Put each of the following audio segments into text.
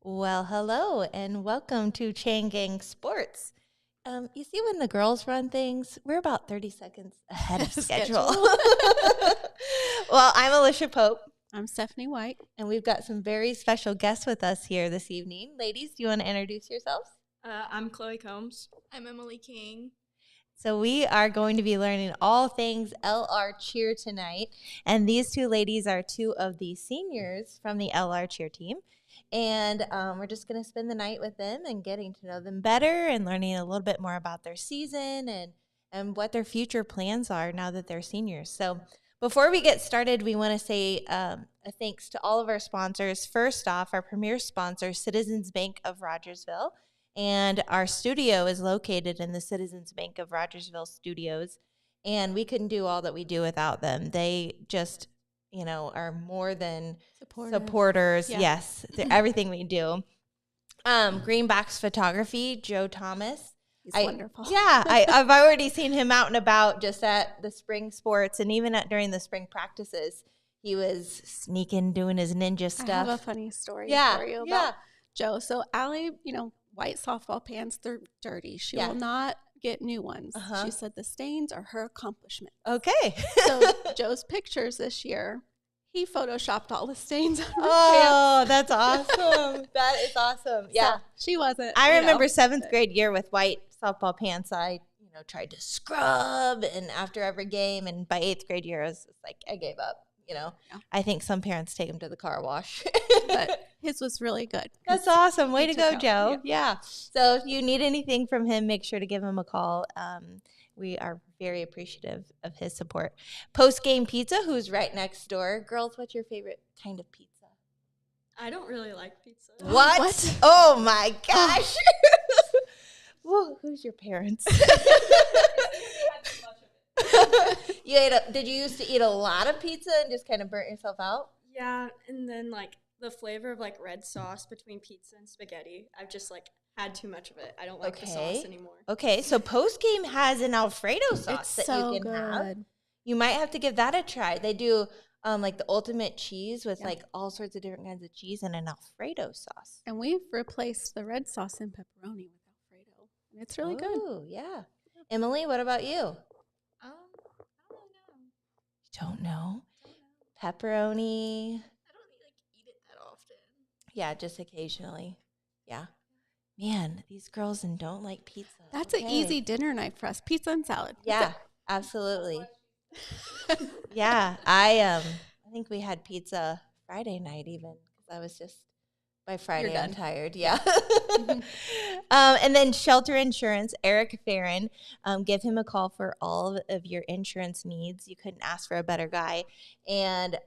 Well, hello and welcome to Chain Gang Sports. You see, when the girls run things, we're about 30 seconds ahead of schedule. Well, I'm Alicia Pope. I'm Stephanie White. And we've got some very special guests with us here this evening. Ladies, do you want to introduce yourselves? I'm Chloe Combs. I'm Emily King. So we are going to be learning all things LR cheer tonight. And these two ladies are two of the seniors from the LR cheer team. And we're just going to spend the night with them and getting to know them better and learning a little bit more about their season and what their future plans are now that they're seniors. So before we get started, we want to say a thanks to all of our sponsors. First off, our premier sponsor, Citizens Bank of Rogersville. And our studio is located in the Citizens Bank of Rogersville studios. And we couldn't do all that we do without them. They just, are more than supporters. Yeah. Yes, they're everything we do. Greenbox Photography, Joe Thomas. He's wonderful. Yeah, I've already seen him out and about just at the spring sports and even during the spring practices. He was sneaking, doing his ninja stuff. I have a funny story for you about Joe. So Allie, white softball pants, they're dirty. She will not get new ones. She said the stains are her accomplishment. Okay. So Joe's pictures this year, he photoshopped all the stains on her pants. Oh, that's awesome. That is awesome. Yeah. So she wasn't. I remember seventh grade year with white softball pants. I, tried to scrub and after every game. And by eighth grade year, I was like, I gave up. I think some parents take them to the car wash. But his was really good. That's awesome. Way to go, Joe. Yeah. So if you need anything from him, make sure to give him a call. We are very appreciative of his support. Post Game Pizza, who's right next door. Girls, what's your favorite kind of pizza? I don't really like pizza. What? Oh, my gosh. Whoa, who's your parents? Did you used to eat a lot of pizza and just kind of burnt yourself out? Yeah, and then the flavor of red sauce between pizza and spaghetti. I've just had too much of it. I don't like the sauce anymore. Okay, so Post Game has an Alfredo sauce It's that so you can have. good. You might have to give that a try. They do the ultimate cheese with all sorts of different kinds of cheese and an Alfredo sauce. And we've replaced the red sauce and pepperoni with Alfredo. And it's really good. Oh, yeah. Emily, what about you? I don't really know. Don't know. Pepperoni. I don't eat it that often. Yeah, just occasionally. Yeah. Man, these girls don't like pizza. That's an easy dinner night for us. Pizza and salad. Yeah, absolutely. Yeah, I think we had pizza Friday night even because I was just by Friday I'm tired. Yeah. And then Shelter Insurance, Eric Farron. Give him a call for all of your insurance needs. You couldn't ask for a better guy. And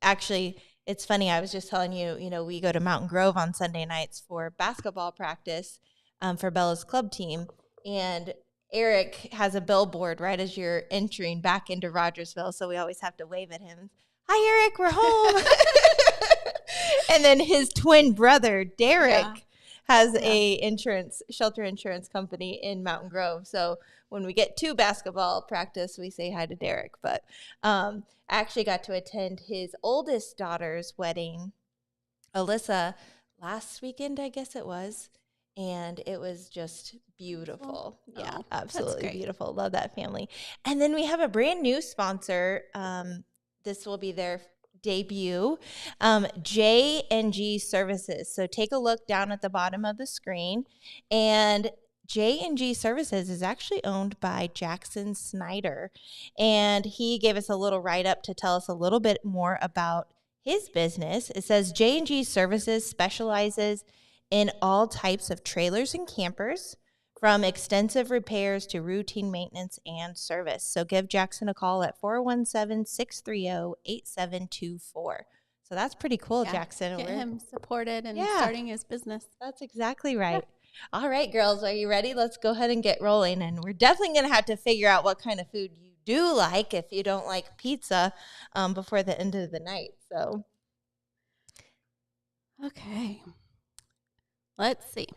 actually, it's funny. I was just telling you, we go to Mountain Grove on Sunday nights for basketball practice for Bella's club team. And Eric has a billboard right as you're entering back into Rogersville. So we always have to wave at him. Hi, Eric, we're home. And then his twin brother, Derek, has a shelter insurance company in Mountain Grove. So when we get to basketball practice, we say hi to Derek. But I actually got to attend his oldest daughter's wedding, Alyssa, last weekend, I guess it was. And it was just beautiful. Oh, yeah, that's absolutely great. Beautiful. Love that family. And then we have a brand new sponsor. This will be their debut, J&G Services. So take a look down at the bottom of the screen. And J&G Services is actually owned by Jackson Snyder. And he gave us a little write-up to tell us a little bit more about his business. It says J&G Services specializes in all types of trailers and campers, from extensive repairs to routine maintenance and service. So give Jackson a call at 417-630-8724. So that's pretty cool, Jackson. Get him supported and starting his business. That's exactly right. All right, girls, are you ready? Let's go ahead and get rolling. And we're definitely going to have to figure out what kind of food you do like if you don't like pizza before the end of the night. So, okay. Let's see.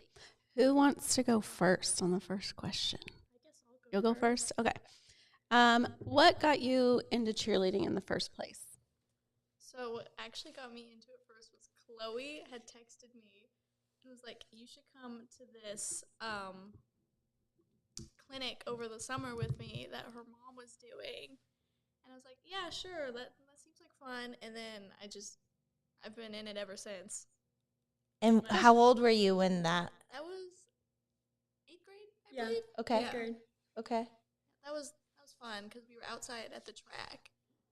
Who wants to go first on the first question? I guess I'll go. You'll go first? Okay. What got you into cheerleading in the first place? So what actually got me into it first was Chloe had texted me and was like, you should come to this clinic over the summer with me that her mom was doing. And I was like, yeah, sure, that seems like fun. And then I've been in it ever since. And how old were you when that? That was 8th grade, I believe. Okay. Yeah. Grade. Okay. That was fun because we were outside at the track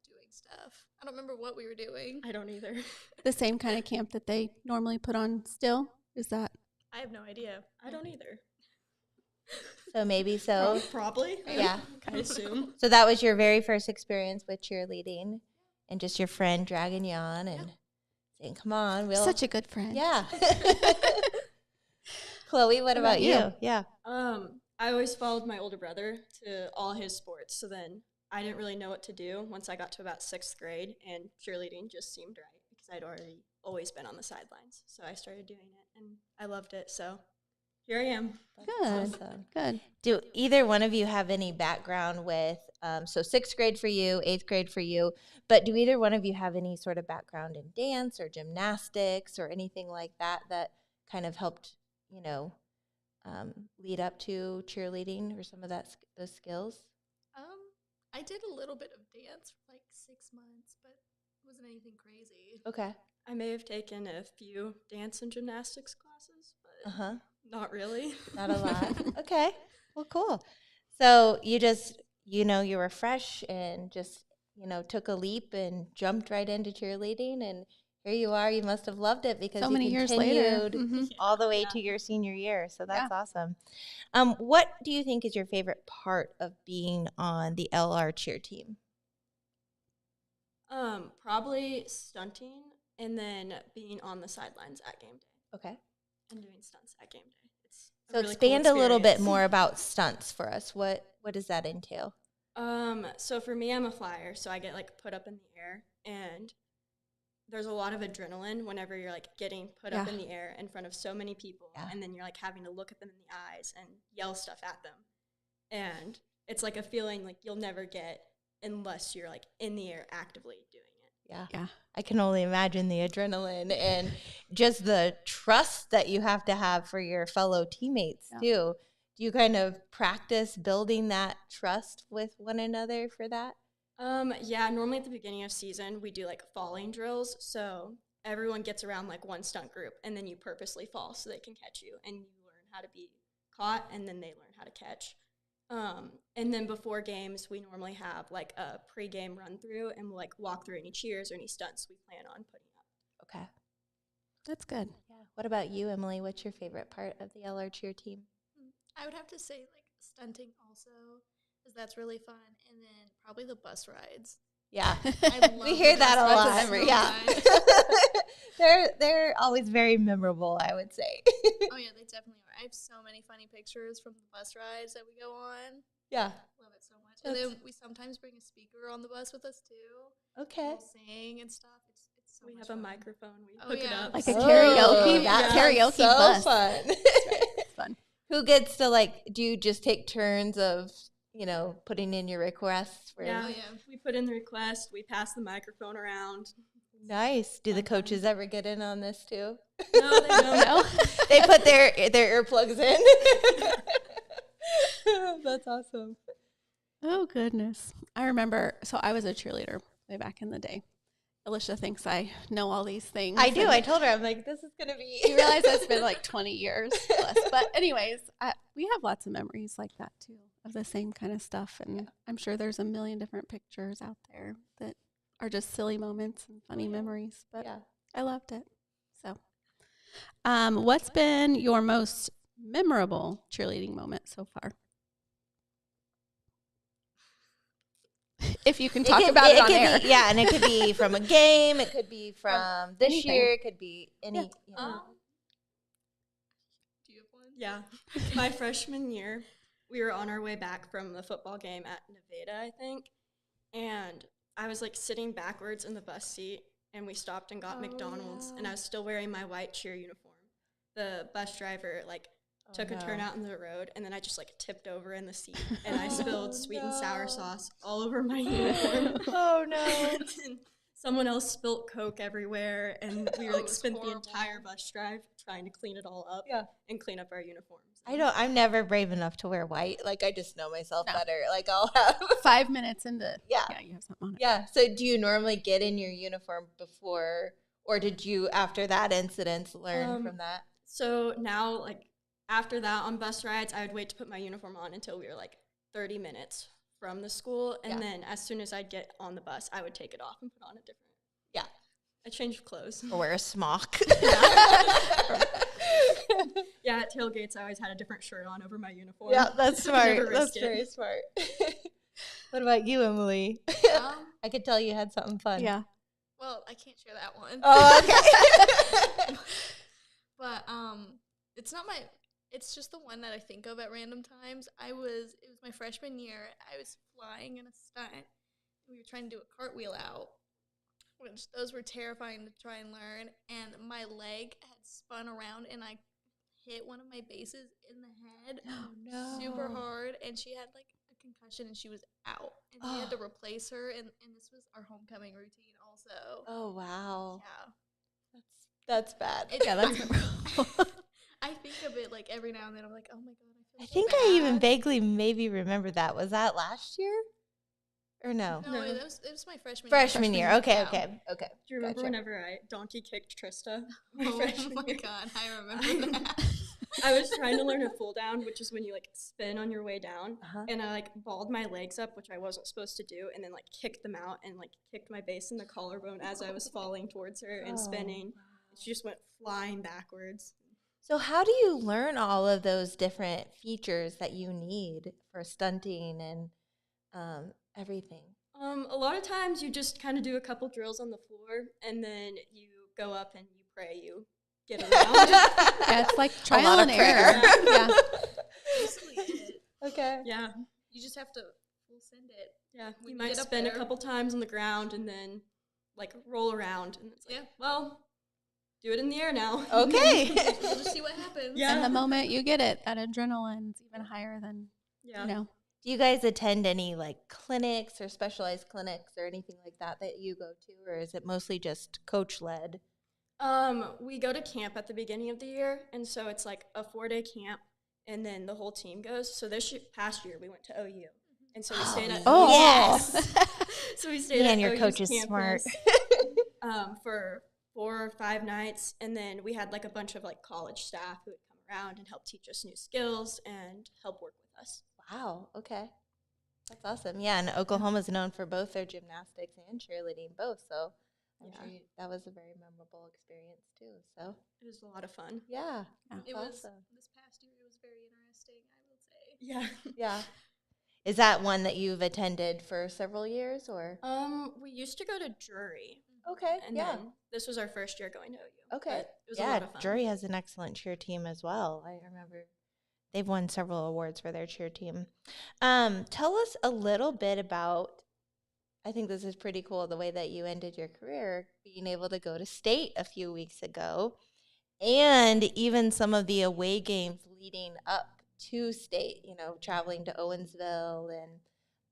doing stuff. I don't remember what we were doing. I don't either. The same kind of camp that they normally put on still? Is that? I have no idea. I don't either. So maybe so. Probably. Yeah. I assume. So that was your very first experience with cheerleading and just your friend dragging you on and saying, come on, we'll. Such a good friend. Yeah. Chloe, what about you? Yeah. I always followed my older brother to all his sports. So then I didn't really know what to do once I got to about 6th grade, and cheerleading just seemed right because I'd always been on the sidelines. So I started doing it, and I loved it. So here I am. Good. Awesome. Good. Do either one of you have any background with, so 6th grade for you, 8th grade for you, but do either one of you have any sort of background in dance or gymnastics or anything like that that kind of helped, lead up to cheerleading or some of those skills? I did a little bit of dance for like 6 months, but it wasn't anything crazy. Okay. I may have taken a few dance and gymnastics classes, but not really. Not a lot. Okay. Well, cool. So you just, you were fresh and just, took a leap and jumped right into cheerleading, and here you are. You must have loved it because so you many years later, all the way to your senior year. So that's awesome. What do you think is your favorite part of being on the LR cheer team? Probably stunting and then being on the sidelines at game day. Okay. And doing stunts at game day. It's so really expand cool a little bit more about stunts for us. What does that entail? So for me, I'm a flyer, so I get put up in the air, and there's a lot of adrenaline whenever you're getting put up in the air in front of so many people, and then you're having to look at them in the eyes and yell stuff at them, and it's a feeling you'll never get unless you're in the air actively doing it. Yeah. I can only imagine the adrenaline and just the trust that you have to have for your fellow teammates too. Do you kind of practice building that trust with one another for that? Yeah, normally at the beginning of season, we do falling drills. So everyone gets around one stunt group, and then you purposely fall so they can catch you, and you learn how to be caught, and then they learn how to catch. And then before games, we normally have a pre-game run through, and we'll walk through any cheers or any stunts we plan on putting up. Okay. That's good. Yeah. What about you, Emily? What's your favorite part of the LR cheer team? I would have to say stunting also, because that's really fun, and then probably the bus rides. Yeah, we hear that a lot. Yeah, they're always very memorable, I would say. Oh yeah, they definitely are. I have so many funny pictures from the bus rides that we go on. Yeah, love it so much. And then we sometimes bring a speaker on the bus with us too. Okay, we'll sing and stuff. It's so we much have fun. a microphone. We hook it up. Like a karaoke. Karaoke so bus. Fun. It's fun. Who gets to do you just take turns of putting in your requests? Yeah, we put in the request. We pass the microphone around. Nice. Do the coaches ever get in on this too? No, they don't. They put their earplugs in. That's awesome. Oh, goodness. I remember, so I was a cheerleader way back in the day. Alicia thinks I know all these things. I do. I told her, I'm like, this is going to be. You realize it's been 20 years plus. But anyways, we have lots of memories like that too, of the same kind of stuff. And I'm sure there's a million different pictures out there that are just silly moments and funny memories. But I loved it. So what's been your most memorable cheerleading moment so far? If you can talk about it on air. And it could be from a game. It could be from this anything. year. It could be any. Do you have one? Yeah. My freshman year, we were on our way back from the football game at Nevada, I think. And I was sitting backwards in the bus seat, and we stopped and got McDonald's, and I was still wearing my white cheer uniform. The bus driver took a turn out in the road, and then I just tipped over in the seat, and I spilled sweet and sour sauce all over my uniform. Oh no. And Someone else spilt Coke everywhere, and we Oh, like it was spent the horrible. entire bus drive trying to clean it all up and clean up our uniforms. I'm never brave enough to wear white. Like, I just know myself No. better. Like, I'll have 5 minutes into Yeah. you have something on it. Yeah. So do you normally get in your uniform before, or did you, after that incident, learn from that? So now, like, after that on bus rides, I would wait to put my uniform on until we were like 30 minutes from the school. And then as soon as I'd get on the bus, I would take it off and put on a different. Yeah. I changed clothes. Or wear a smock. Yeah, at tailgates, I always had a different shirt on over my uniform. Yeah, that's smart. Never That's risk it. very smart. What about you, Emily? I could tell you had something fun. Yeah. Well, I can't share that one. Oh, okay. But it's not my. It's just the one that I think of at random times. It was my freshman year. I was flying in a stunt. We were trying to do a cartwheel out, which those were terrifying to try and learn. And my leg had spun around, and I hit one of my bases in the head super hard. And she had like a concussion, and she was out. And we had to replace her. And this was our homecoming routine also. Oh, wow. Yeah. That's bad. I think of it like every now and then. I'm like, oh my god, I so think I even bad. vaguely maybe remember that. Was that last year? Or no? No, No. it was my freshman Freshman year. Okay, Yeah. okay. Do you remember Gotcha. whenever I donkey kicked Trista? My Oh freshman my year? god, I remember that. I was trying to learn a full down, which is when you like spin on your way down. Uh-huh. And I like balled my legs up, which I wasn't supposed to do, and then like kicked them out and like kicked my base in the collarbone as I was falling towards her and spinning. She just went flying backwards. So how do you learn all of those different features that you need for stunting and everything? A lot of times you just kind of do a couple drills on the floor, and then you go up and you pray you get around. Yeah, it's like A trial lot and of error. prayer. Yeah. Basically it. Okay. Yeah. You just have to full send it. Yeah, When you you might get up spin a there. couple times on the ground and then like roll around, and it's like, Yeah. well, do it in the air now. Okay. We'll just see what happens. Yeah. And the moment you get it, that adrenaline's even higher than, Yeah. you know. Do you guys attend any like clinics or specialized clinics or anything like that that you go to, or is it mostly just coach led? We go to camp at the beginning of the year, and so it's like a 4-day camp, and then the whole team goes. So this past year we went to OU, and so we stayed at Oh. yes. so we stayed Man, at your OU's coach is campus, smart. for 4 or 5 nights, and then we had like a bunch of like college staff who would come around and help teach us new skills and help work with us. Wow. Okay. That's awesome. Yeah, and Oklahoma's known for both their gymnastics and cheerleading, both. So I'm Yeah. sure that was a very memorable experience too. So It was a lot of fun. yeah, It that's was awesome. this past year. It was very interesting, I will say. Yeah. Yeah. Is that one that you've attended for several years, or? We used to go to Drury, Okay. and Yeah. then this was our first year going to OU. Okay. but it was a Yeah, lot of fun. Drury has an excellent cheer team as well. I remember they've won several awards for their cheer team. Tell us a little bit about, I think this is pretty cool, the way that you ended your career, being able to go to state a few weeks ago, and even some of the away games leading up to state, you know, traveling to Owensville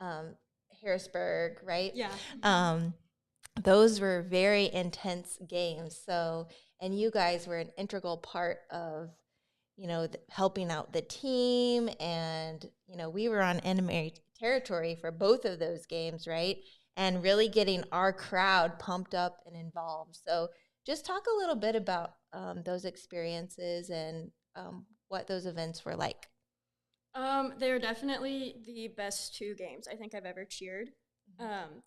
and Harrisburg, right? Yeah. Those were very intense games. So, and you guys were an integral part of, you know, helping out the team. And, you know, we were on enemy territory for both of those games, right? And really getting our crowd pumped up and involved. So just talk a little bit about those experiences and what those events were like. They were definitely the best 2 games I think I've ever cheered.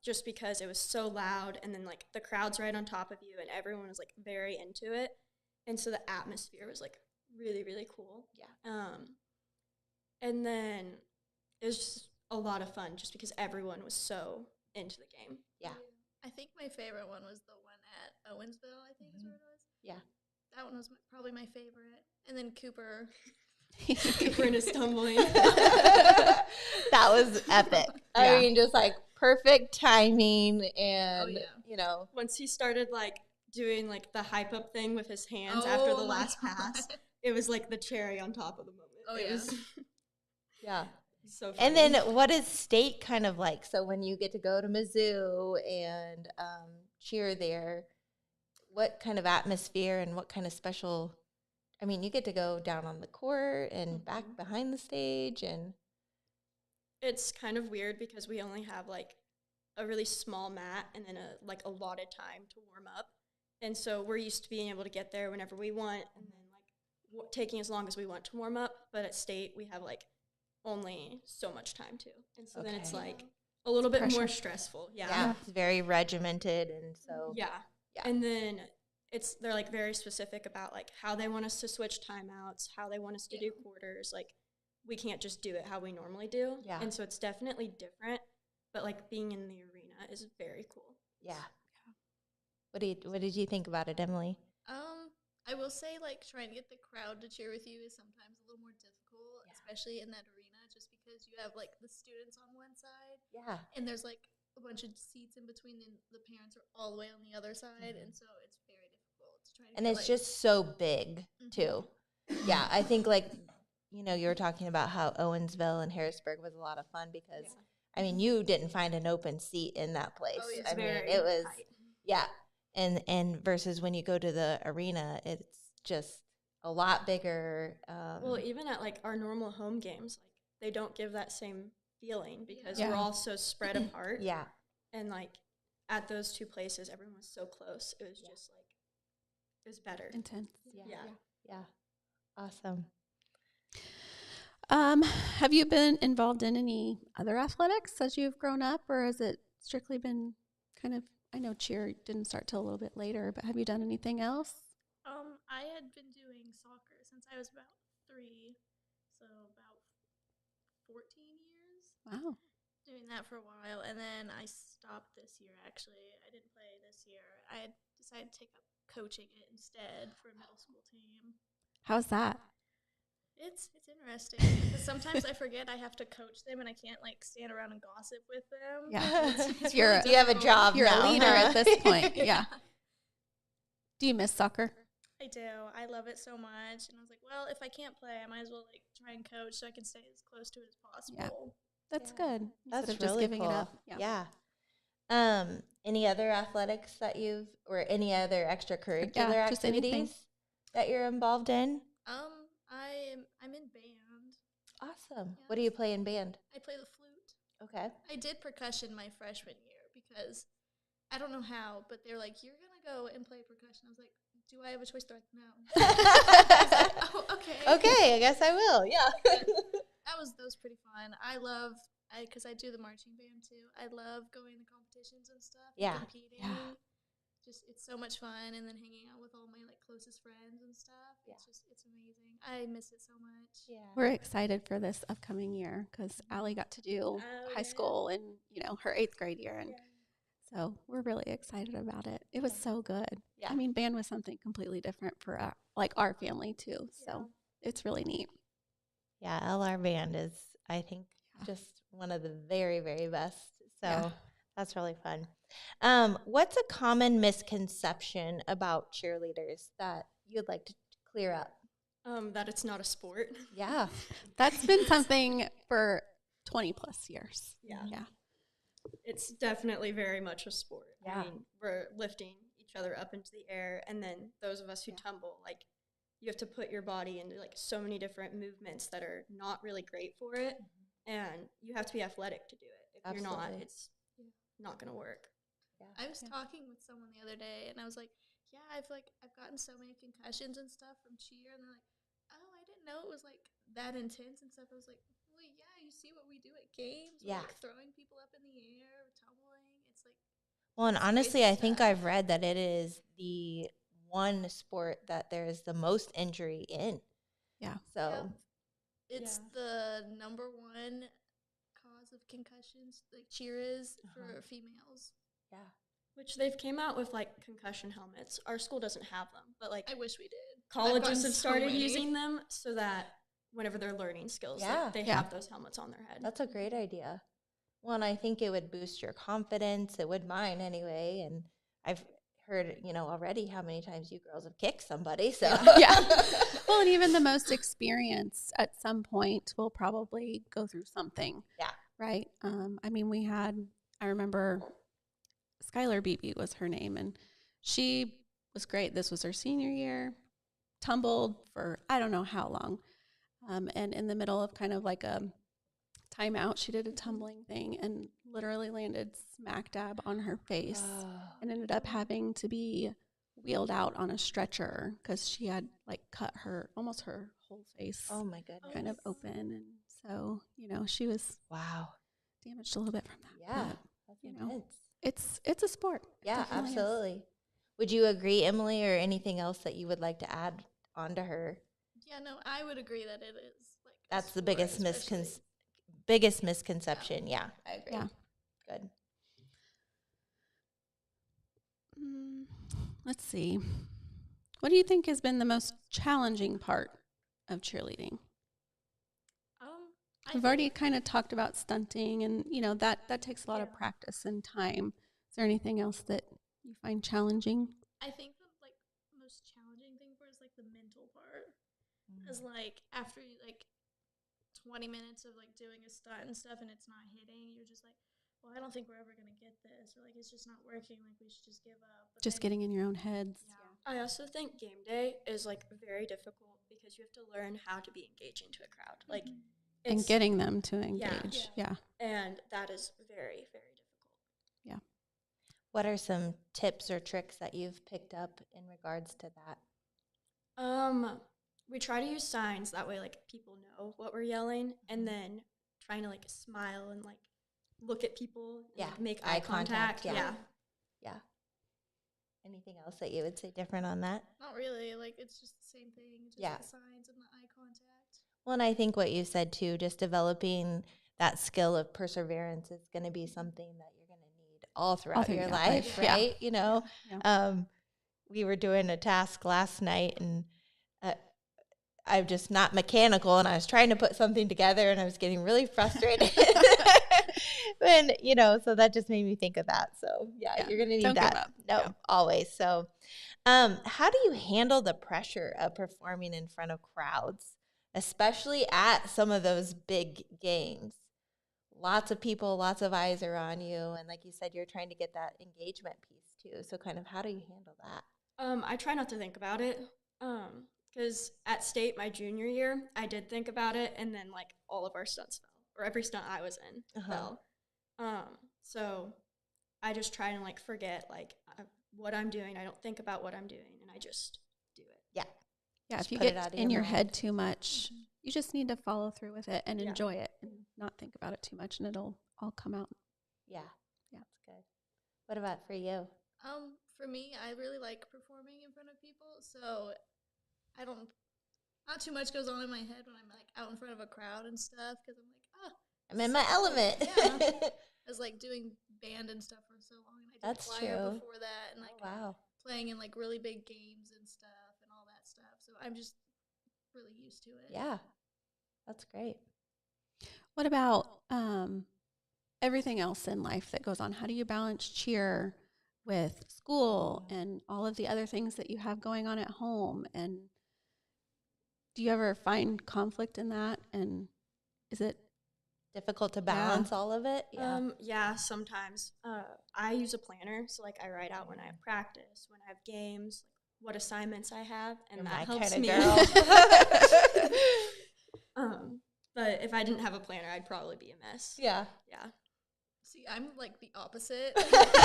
Just because it was so loud, and then like the crowd's right on top of you, and everyone was like very into it, and so the atmosphere was like really, really cool. Yeah. And then it was just a lot of fun, just because everyone was so into the game. Yeah. I think my favorite one was the one at Owensville, I think is where it was. Yeah. That one was probably my favorite. And then Cooper. Cooper and his tumbling. That was epic. I Yeah. mean, just like perfect timing and, yeah. you know, Once he started like doing like the hype up thing with his hands after the Oh my last pass, God. it was like the cherry on top of the moment. Oh, It yeah. was yeah. so funny. And then what is state kind of like? So when you get to go to Mizzou and cheer there, what kind of atmosphere and what kind of special, I mean, you get to go down on the court and back behind the stage, and it's kind of weird because we only have like a really small mat and then a like allotted time to warm up. And so we're used to being able to get there whenever we want and then like taking as long as we want to warm up. But at state, we have like only so much time too. And so then it's like a little bit more stressful. Yeah. It's very regimented. And so, yeah. And then they're like very specific about like how they want us to switch timeouts, how they want us to do quarters. Like we can't just do it how we normally do. Yeah. And so it's definitely different. But like being in the arena is very cool. Yeah. What did you think about it, Emily? I will say, like, trying to get the crowd to cheer with you is sometimes a little more difficult, especially in that arena, just because you have, like, the students on one side. Yeah. And there's, like, a bunch of seats in between, and the parents are all the way on the other side, and so it's very difficult to try to And it's just so big, too. Yeah, I think, like, you know, you were talking about how Owensville and Harrisburg was a lot of fun because, I mean, you didn't find an open seat in that place. Oh, I mean, it was, And versus when you go to the arena, it's just a lot bigger. Well, even at like our normal home games, like they don't give that same feeling because we're all so spread apart. Yeah. And like at those two places, everyone was so close. It was just like, it was better. Intense. Yeah. Awesome. Have you been involved in any other athletics as you've grown up, or has it strictly been kind of, I know cheer didn't start till a little bit later, but have you done anything else? I had been doing soccer since I was about 3, so about 14 years. Wow. Doing that for a while, and then I stopped this year, actually. I didn't play this year. I had decided to take up coaching it instead for a middle school team. How's that? It's interesting because sometimes I forget I have to coach them and I can't like stand around and gossip with them. Yeah. It's you have a job. You're now, a leader huh? at this point. Yeah. Do you miss soccer? I do. I love it so much. And I was like, well, if I can't play, I might as well like try and coach so I can stay as close to it as possible. That's good. That's Instead of really just giving cool. it up. Yeah. Any other athletics that or any other extracurricular just anything. activities that you're involved in? I'm in band. Awesome. Yeah. What do you play in band? I play the flute. Okay. I did percussion my freshman year because I don't know how, but they're like, you're going to go and play percussion. I was like, do I have a choice? They're like, no. I was like, oh, okay. Okay, I guess I will. Yeah. That was pretty fun. Because I do the marching band too. I love going to competitions and stuff. Yeah. And competing. Yeah. Just it's so much fun, and then hanging out with all my like closest friends and stuff. Yeah. It's amazing. I miss it so much. Yeah. We're excited for this upcoming year because Allie got to do high school in, her 8th grade year. And so we're really excited about it. It was so good. Yeah. I mean, band was something completely different for our family too. So it's really neat. Yeah, LR band is, I think, just one of the very, very best. So that's really fun. What's a common misconception about cheerleaders that you'd like to clear up? That it's not a sport. Yeah. That's been something for 20 plus years. Yeah. Yeah. It's definitely very much a sport. Yeah. I mean, we're lifting each other up into the air, and then those of us who tumble, like, you have to put your body into, like, so many different movements that are not really great for it, and you have to be athletic to do it. If you're not, it's not going to work. Yeah. I was talking with someone the other day, and I was like, "Yeah, I've gotten so many concussions and stuff from cheer," and they're like, "Oh, I didn't know it was like that intense and stuff." I was like, "Well, yeah, you see what we do at games, Yeah. like throwing people up in the air, tumbling. It's like." Well, and honestly, crazy I think stuff. I've read that it is the one sport that there is the most injury in. Yeah. So, It's the number one cause of concussions. Like cheer is for females. yeah. Which they've came out with, like, concussion helmets. Our school doesn't have them, but, like, I wish we did. I've colleges gotten have so started many. using them so that whenever they're learning skills, like, Yeah. they have those helmets on their head. That's a great idea. Well, and I think it would boost your confidence. It would mine anyway. And I've heard, already how many times you girls have kicked somebody. So, Yeah. Well, and even the most experienced at some point will probably go through something. Yeah. Right. I mean, I remember Skylar Beebe was her name, and she was great. This was her senior year, tumbled for I don't know how long. And in the middle of kind of like a timeout, she did a tumbling thing and literally landed smack dab on her face and ended up having to be wheeled out on a stretcher because she had like cut almost her whole face. Oh my goodness. Kind of open. And so, she was damaged a little bit from that. Yeah. But, That's intense. it's a sport. Yeah, It definitely is. absolutely. Would you agree, Emily, or anything else that you would like to add onto her? Yeah, no, I would agree that it is like That's the sport, biggest misconception. Yeah, I agree. Yeah. Good. Let's see. What do you think has been the most challenging part of cheerleading? We've already kind of talked about stunting, and that takes a lot of practice and time. Is there anything else that you find challenging? I think the like most challenging thing for is like the mental part, because like after 20 minutes of like doing a stunt and stuff, and it's not hitting, you're just like, well, I don't think we're ever gonna get this, or like it's just not working. Like we should just give up. But just getting in your own heads. Yeah. I also think game day is like very difficult because you have to learn how to be engaging to a crowd. Like. And getting them to engage. Yeah. And that is very, very difficult. Yeah. What are some tips or tricks that you've picked up in regards to that? We try to use signs that way, like people know what we're yelling, and then trying to like smile and like look at people. And, like, make eye contact. Yeah. Anything else that you would say different on that? Not really. Like it's just the same thing. Just the signs and the eye contact. Well, and I think what you said too, just developing that skill of perseverance is going to be something that you're going to need all throughout your life, right? Yeah. We were doing a task last night, and I'm just not mechanical, and I was trying to put something together, and I was getting really frustrated. And so that just made me think of that. So you're going to need that. No, always. So, how do you handle the pressure of performing in front of crowds? Especially at some of those big games. Lots of people, lots of eyes are on you. And like you said, you're trying to get that engagement piece too. So kind of how do you handle that? I try not to think about it. Because at state my junior year, I did think about it. And then like all of our stunts fell. Or every stunt I was in fell. So I just try and like forget like what I'm doing. I don't think about what I'm doing. And I just do it. Yeah. Yeah, if you get in your head too much, you just need to follow through with it and enjoy it and not think about it too much, and it'll all come out. Yeah, that's good. What about for you? For me, I really like performing in front of people, so not too much goes on in my head when I'm like out in front of a crowd and stuff, because I'm like, I'm in my element. Yeah. I was like doing band and stuff for so long, and I did choir before that, and like playing in like really big games and stuff. So I'm just really used to it. Yeah, that's great. What about everything else in life that goes on? How do you balance cheer with school and all of the other things that you have going on at home? And do you ever find conflict in that? And is it difficult to balance all of it? Yeah, sometimes. I use a planner, so like I write out when I have practice, when I have games, what assignments I have, and that helps me. But if I didn't have a planner, I'd probably be a mess. Yeah. See, I'm like the opposite.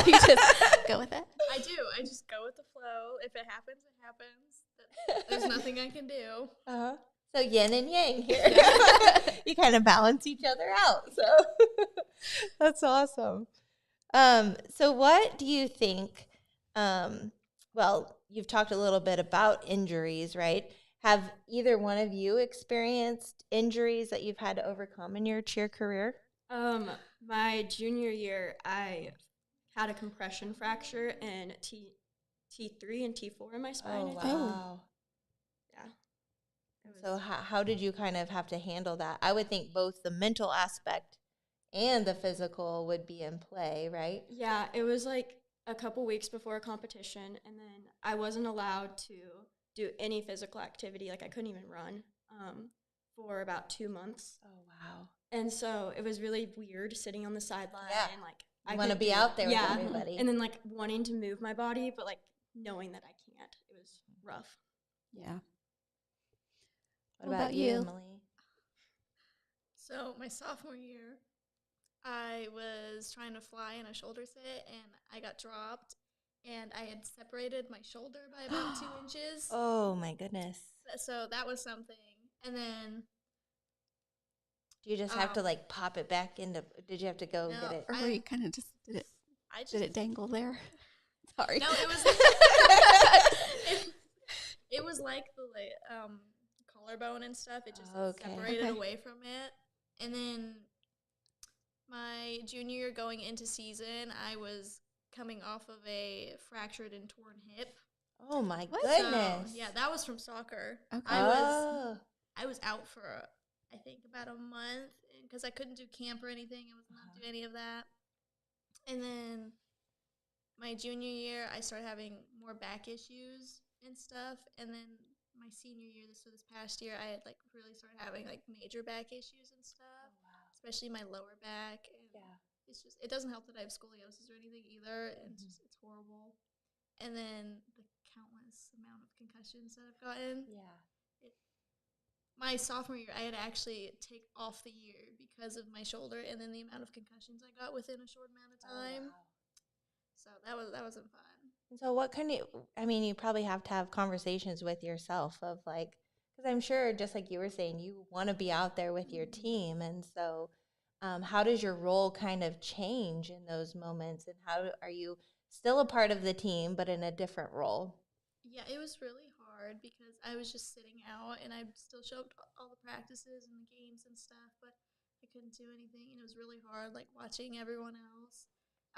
You just go with it? I do. I just go with the flow. If it happens, it happens. There's nothing I can do. So yin and yang here. You kind of balance each other out. So that's awesome. So what do you think, well, you've talked a little bit about injuries, right? Have either one of you experienced injuries that you've had to overcome in your cheer career? My junior year, I had a compression fracture in T3 and T4 in my spine. Oh, wow. Yeah. So how did you kind of have to handle that? I would think both the mental aspect and the physical would be in play, right? Yeah, it was like a couple weeks before a competition, and then I wasn't allowed to do any physical activity. Like I couldn't even run for about 2 months. Oh, wow. And so it was really weird sitting on the sideline and like I want to be out there with everybody. And then like wanting to move my body, but like knowing that I can't. It was rough. Yeah. What about you, Emily? So my sophomore year, I was trying to fly in a shoulder sit, and I got dropped, and I had separated my shoulder by about 2 inches. Oh, my goodness. So that was something. And then... Do you just have to, like, pop it back into... Did you have to go get it? Or you kind of just did it... did it dangle there? Sorry. No, it was... it was like the collarbone and stuff. It just separated away from it. And then my junior year going into season, I was coming off of a fractured and torn hip. Oh, my goodness. So, yeah, that was from soccer. Okay. I was out for, I think, about a month because I couldn't do camp or anything. I was not do any of that. And then my junior year, I started having more back issues and stuff. And then my senior year, this past year, I had like really started having like major back issues and stuff, especially my lower back. And it's just, it doesn't help that I have scoliosis or anything either. And it's horrible. And then the countless amount of concussions that I've gotten. Yeah. My sophomore year, I had to actually take off the year because of my shoulder and then the amount of concussions I got within a short amount of time. So that wasn't fun. So what kind of, I mean, you probably have to have conversations with yourself of like, because I'm sure just like you were saying, you want to be out there with your team. And so how does your role kind of change in those moments? And how are you still a part of the team, but in a different role? Yeah, it was really hard because I was just sitting out and I still show up to all the practices and the games and stuff, but I couldn't do anything. And it was really hard, like watching everyone else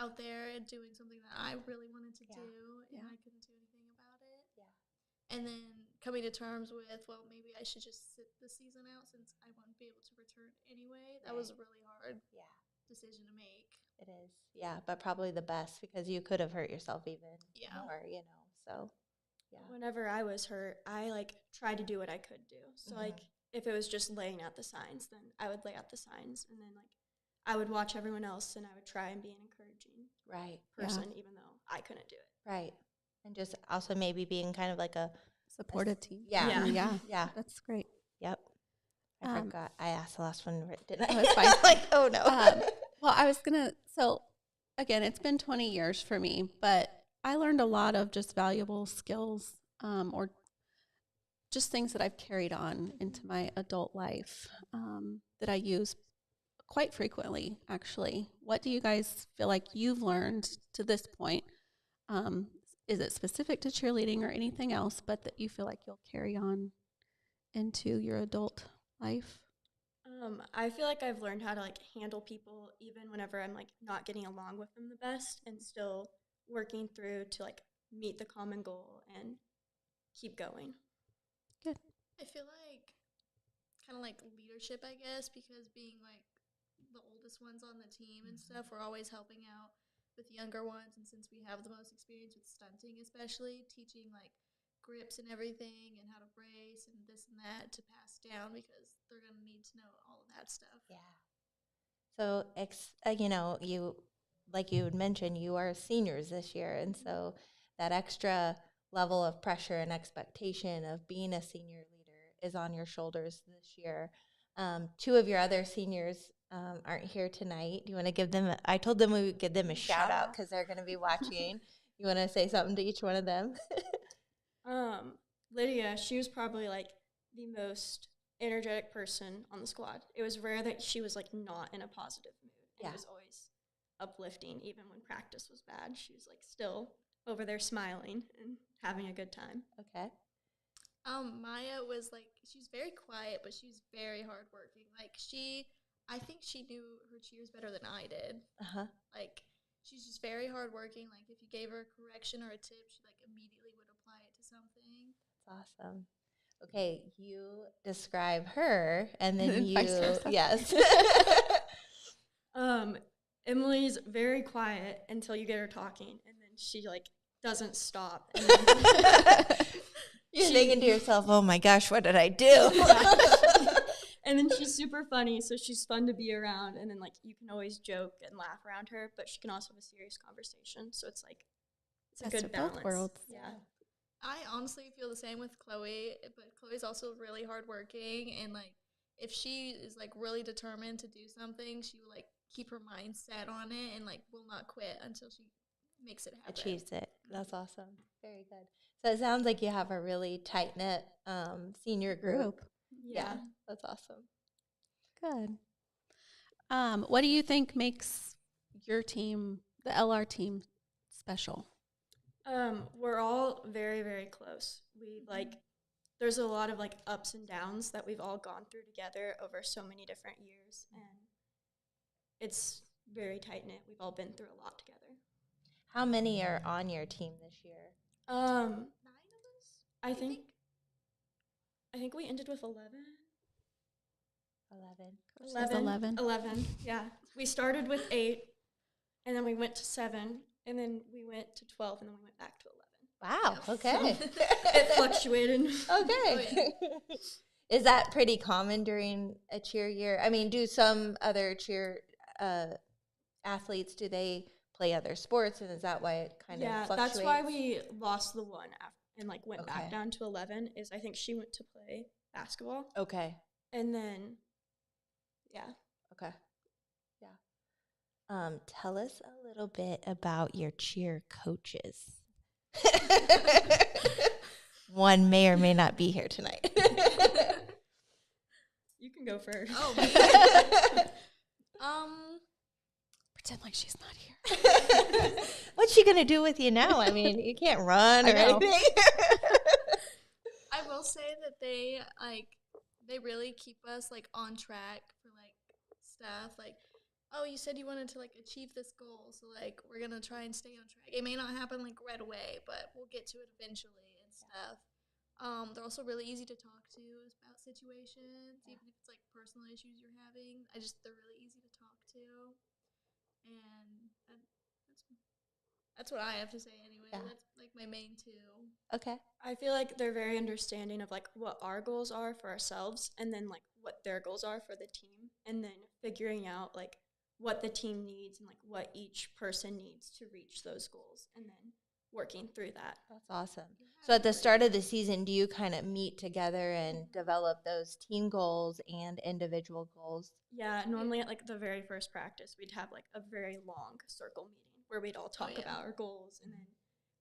out there and doing something that I really wanted to do, and I couldn't do anything about it. Yeah. And then coming to terms with, well, maybe I should just sit the season out since I won't be able to return anyway. That was a really hard decision to make. It is. Yeah, but probably the best because you could have hurt yourself even more, you know, so. Yeah. Whenever I was hurt, I like tried to do what I could do. So like if it was just laying out the signs, then I would lay out the signs, and then like I would watch everyone else and I would try and be an encouraging person, even though I couldn't do it. Right. And just also maybe being kind of like a supportive team. Yeah. That's great. Yep. I forgot. I asked the last one, didn't I? That's fine. Like, oh no. Well, I was so again, it's been 20 years for me, but I learned a lot of just valuable skills or just things that I've carried on into my adult life that I use quite frequently, actually. What do you guys feel like you've learned to this point? Is it specific to cheerleading or anything else, but that you feel like you'll carry on into your adult life? I feel like I've learned how to like handle people even whenever I'm like not getting along with them the best, and still working through to like meet the common goal and keep going. Good. I feel like kind of like leadership, I guess, because being like the oldest ones on the team and stuff, we're always helping out with younger ones, and since we have the most experience with stunting, especially teaching like grips and everything and how to brace and this and that to pass down, because they're going to need to know all of that stuff. Yeah. So you know, you like you had mentioned, you are seniors this year, and so that extra level of pressure and expectation of being a senior leader is on your shoulders this year. 2 of your other seniors aren't here tonight. Do you want to give them I told them we would give them a shout out because they're going to be watching. You want to say something to each one of them? Lydia, she was probably like the most energetic person on the squad. It was rare that she was like not in a positive mood. And it was always uplifting. Even when practice was bad, she was like still over there smiling and having a good time. Okay. Maya was like, she's very quiet, but she's very hardworking. Like I think she knew her cheers better than I did. Like she's just very hardworking. Like if you gave her a correction or a tip, she like immediately would apply it to something. That's awesome. Okay, you describe her, and then you yes. Emily's very quiet until you get her talking, and then she like doesn't stop. And You're thinking to yourself, "Oh my gosh, what did I do?" And then she's super funny, so she's fun to be around. And then, like, you can always joke and laugh around her, but she can also have a serious conversation. So it's, like, it's a good balance. Both worlds. Yeah. I honestly feel the same with Chloe, but Chloe's also really hardworking, and like if she is like really determined to do something, she will like keep her mind set on it and like will not quit until she makes it happen. Achieves it. That's awesome. Very good. So it sounds like you have a really tight knit senior group. Yeah, that's awesome. Good. What do you think makes your team, the LR team, special? We're all very, very close. We like, there's a lot of like ups and downs that we've all gone through together over so many different years, and it's very tight knit. We've all been through a lot together. How many are on your team this year? 9 of us. I think we ended with 11. 11. Yeah. We started with 8, and then we went to 7, and then we went to 12, and then we went back to 11. Wow. Okay. It fluctuated. Okay. Is that pretty common during a cheer year? I mean, do some other cheer athletes, do they play other sports, and is that why it kind of fluctuates? That's why we lost the one and like went back Okay. down to 11. Is I think she went to play basketball, Okay. and then Okay. Yeah. Tell us a little bit about your cheer coaches. One may or may not be here tonight. you can go first. Pretend like she's not here. What's she gonna do with you now? I mean, you can't run or anything. I will say that they really keep us like on track for like stuff like, oh, you said you wanted to like achieve this goal, so like we're gonna try and stay on track. It may not happen like right away, but we'll get to it eventually and stuff. They're also really easy to talk to about situations, even if it's like personal issues you're having. They're really easy to talk to, and that's what I have to say anyway. Yeah. That's like my main two. Okay. I feel like they're very understanding of like what our goals are for ourselves, and then like what their goals are for the team, and then figuring out like what the team needs and like what each person needs to reach those goals, and then working through that. That's awesome. So at the start of the season, do you kind of meet together and develop those team goals and individual goals? Yeah, normally at like the very first practice, we'd have like a very long circle meeting where we'd all talk about our goals, and then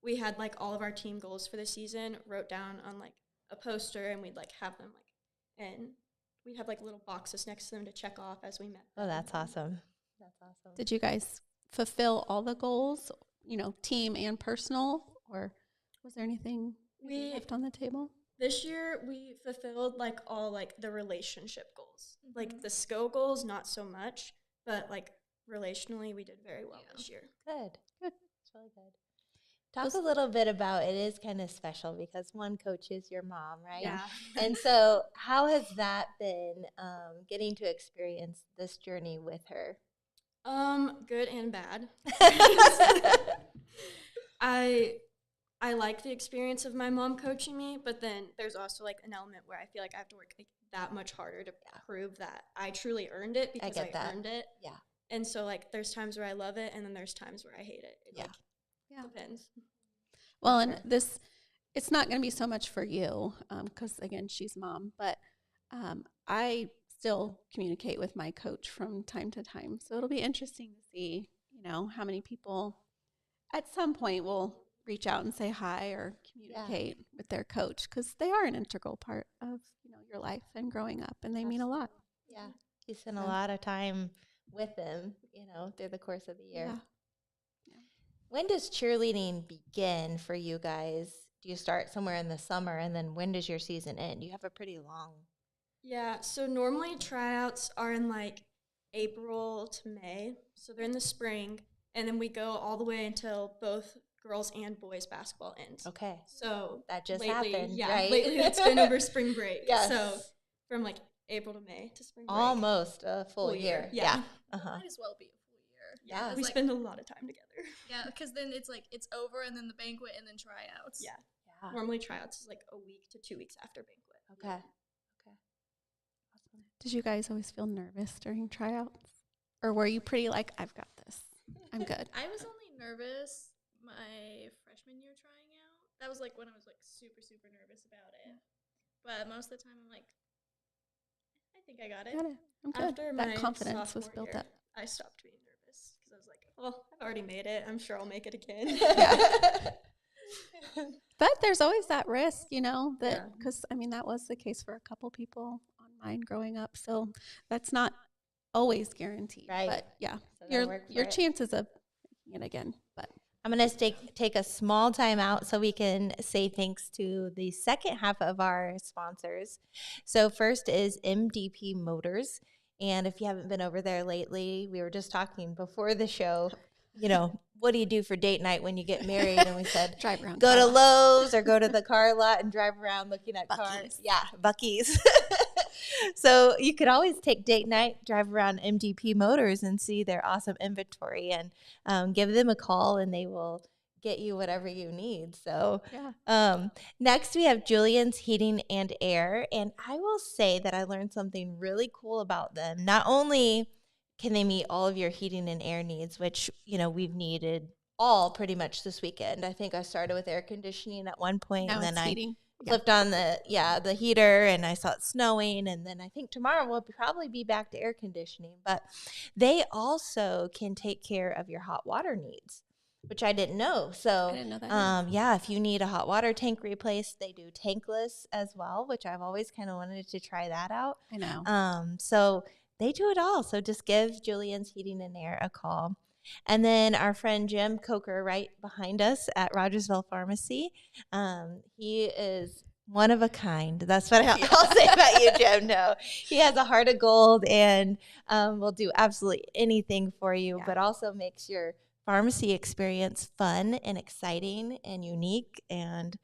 we had like all of our team goals for the season wrote down on like a poster, and we'd like have them like, and we'd have like little boxes next to them to check off as we met them. Oh, that's awesome. That's awesome. Did you guys fulfill all the goals, team and personal, or was there anything left on the table? This year, we fulfilled like all like the relationship goals. Like the skill goals, not so much, but like relationally, we did very well this year. Good. It's really good. Talk a little bit about, it is kind of special because one coach is your mom, right? Yeah. And so how has that been, getting to experience this journey with her? Good and bad. I like the experience of my mom coaching me, but then there's also like an element where I feel like I have to work like that much harder to prove that I truly earned it, because I earned it. Yeah. And so like there's times where I love it, and then there's times where I hate it. It depends. Well, and it's not going to be so much for you because, again, she's mom, but I still communicate with my coach from time to time. So it'll be interesting to see, how many people at some point will reach out and say hi or communicate with their coach, because they are an integral part of, your life and growing up, and they mean a lot. Yeah. You spend a lot of time with them, through the course of the year. Yeah. When does cheerleading begin for you guys? Do you start somewhere in the summer, and then when does your season end? You have a pretty long. Yeah, so normally tryouts are in like April to May, so they're in the spring, and then we go all the way until both girls and boys basketball ends. Okay. So that just lately, happened, yeah, right? lately it's been over spring break. Yes. So from like April to May to spring break. Almost a full year. Yeah. Uh-huh. Might as well be a full year. Yeah. We spend a lot of time together. Yeah, because then it's like it's over, and then the banquet, and then tryouts. Yeah. Yeah. Normally tryouts is like a week to 2 weeks after banquet. Okay. Did you guys always feel nervous during tryouts? Or were you pretty like, I've got this, I'm good? I was only nervous my freshman year trying out. That was like when I was like super, super nervous about it. But most of the time I'm like, I think I got it. I'm good. After That my confidence was sophomore built year, up. I stopped being nervous because I was like, well, I've already made it. I'm sure I'll make it again. But there's always that risk, you know, that Yeah. because I mean, that was the case for a couple people on mine growing up. So that's not always guaranteed. Right. But yeah, So that'll work for your it. chances of making it again. But I'm going to take a small time out so we can say thanks to the second half of our sponsors. So first is MDP Motors. And if you haven't been over there lately, we were just talking before the show, you know, what do you do for date night when you get married? And we said, drive around. go to car lot. Lowe's or go to the car lot and drive around looking at Buc-ee's. cars. Yeah, Buc-ee's. So you could always take date night, drive around MDP Motors and see their awesome inventory and give them a call and they will get you whatever you need. So Yeah. next we have Julian's Heating and Air. And I will say that I learned something really cool about them. Not only can they meet all of your heating and air needs, which, you know, we've needed all pretty much this weekend. I think I started with air conditioning at one point Now and then it's I heating. flipped on the heater and I saw it snowing. And then I think tomorrow we'll probably be back to air conditioning. But they also can take care of your hot water needs, which I didn't know. So, I didn't know that either. yeah, if you need a hot water tank replaced, they do tankless as well, which I've always kind of wanted to try that out. I know. So they do it all. So just give Julian's Heating and Air a call. And then our friend Jim Coker right behind us at Rogersville Pharmacy. He is one of a kind. That's what I'll say about you, Jim. No, he has a heart of gold and will do absolutely anything for you, but also makes your pharmacy experience fun and exciting and unique. And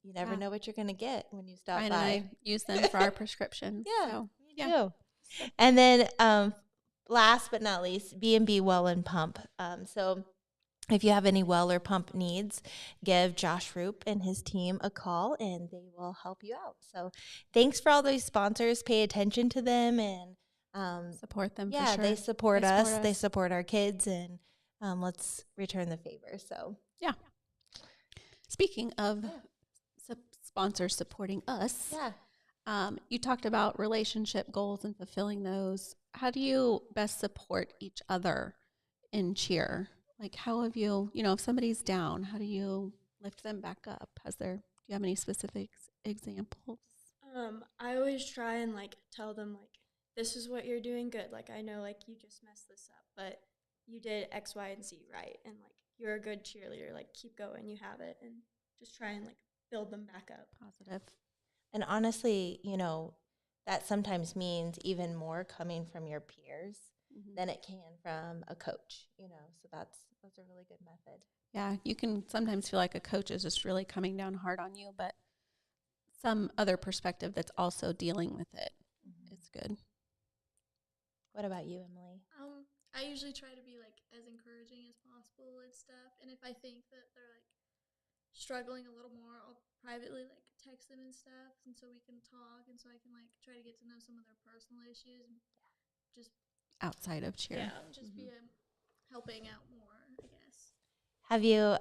you never know what you're going to get when you stop Brian by. and I use them for our prescriptions. Yeah, So, you do. And then last but not least, B&B Well and Pump. So if you have any well or pump needs, give Josh Roop and his team a call and they will help you out. So thanks for all those sponsors. Pay attention to them and support them. yeah, for sure. they support us. They support our kids and let's return the favor. So yeah. Speaking of sponsors supporting us, you talked about relationship goals and fulfilling those. How do you best support each other in cheer? Like, how have you, if somebody's down, how do you lift them back up? Do you have any specific examples? I always try and tell them this is what you're doing good. I know you just messed this up, but you did X, Y, and Z right, and you're a good cheerleader. Keep going, you have it, and just try and build them back up. Positive. And honestly, that sometimes means even more coming from your peers than it can from a coach, so that's a really good method. Yeah, you can sometimes feel like a coach is just really coming down hard on you, but some other perspective that's also dealing with it is good. What about you, Emily? I usually try to be as encouraging as possible and stuff, and if I think that they're struggling a little more, I'll privately text them and stuff, and so we can talk, and so I can try to get to know some of their personal issues and just outside of cheer. Yeah, just be helping out more, I guess. Have you,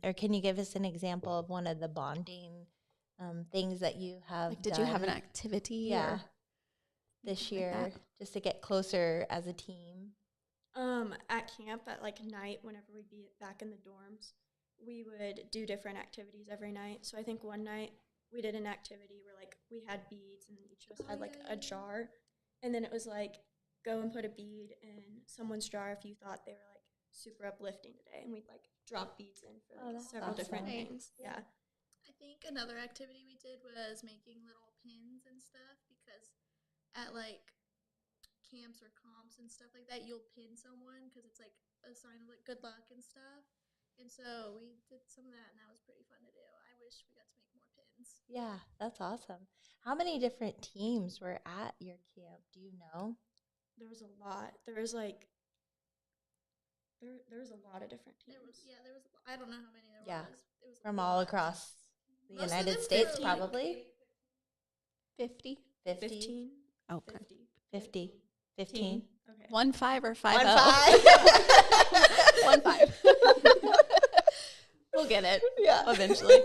or can you give us an example of one of the bonding things that you have did done? you have an activity this year just to get closer as a team? At camp at night, whenever we'd be back in the dorms, we would do different activities every night. So I think one night we did an activity where we had beads and each of us had a jar, and then it was go and put a bead in someone's jar if you thought they were super uplifting today, and we'd drop beads in for several different things. Yeah. I think another activity we did was making little pins and stuff, because at camps or comps and stuff like that, you'll pin someone because it's a sign of good luck and stuff. And so we did some of that, and that was pretty fun to do. I wish we got to make more pins. Yeah, that's awesome. How many different teams were at your camp? Do you know? There was a lot. There was there was a lot of different teams. There was. I don't know how many there was. It was from all across the Most of United them States, were, probably. 50. 50. 15. Okay. 50, 15. Okay. 1 5 or 5 1 0? 5. 1 5. We'll get it. Yeah. Eventually.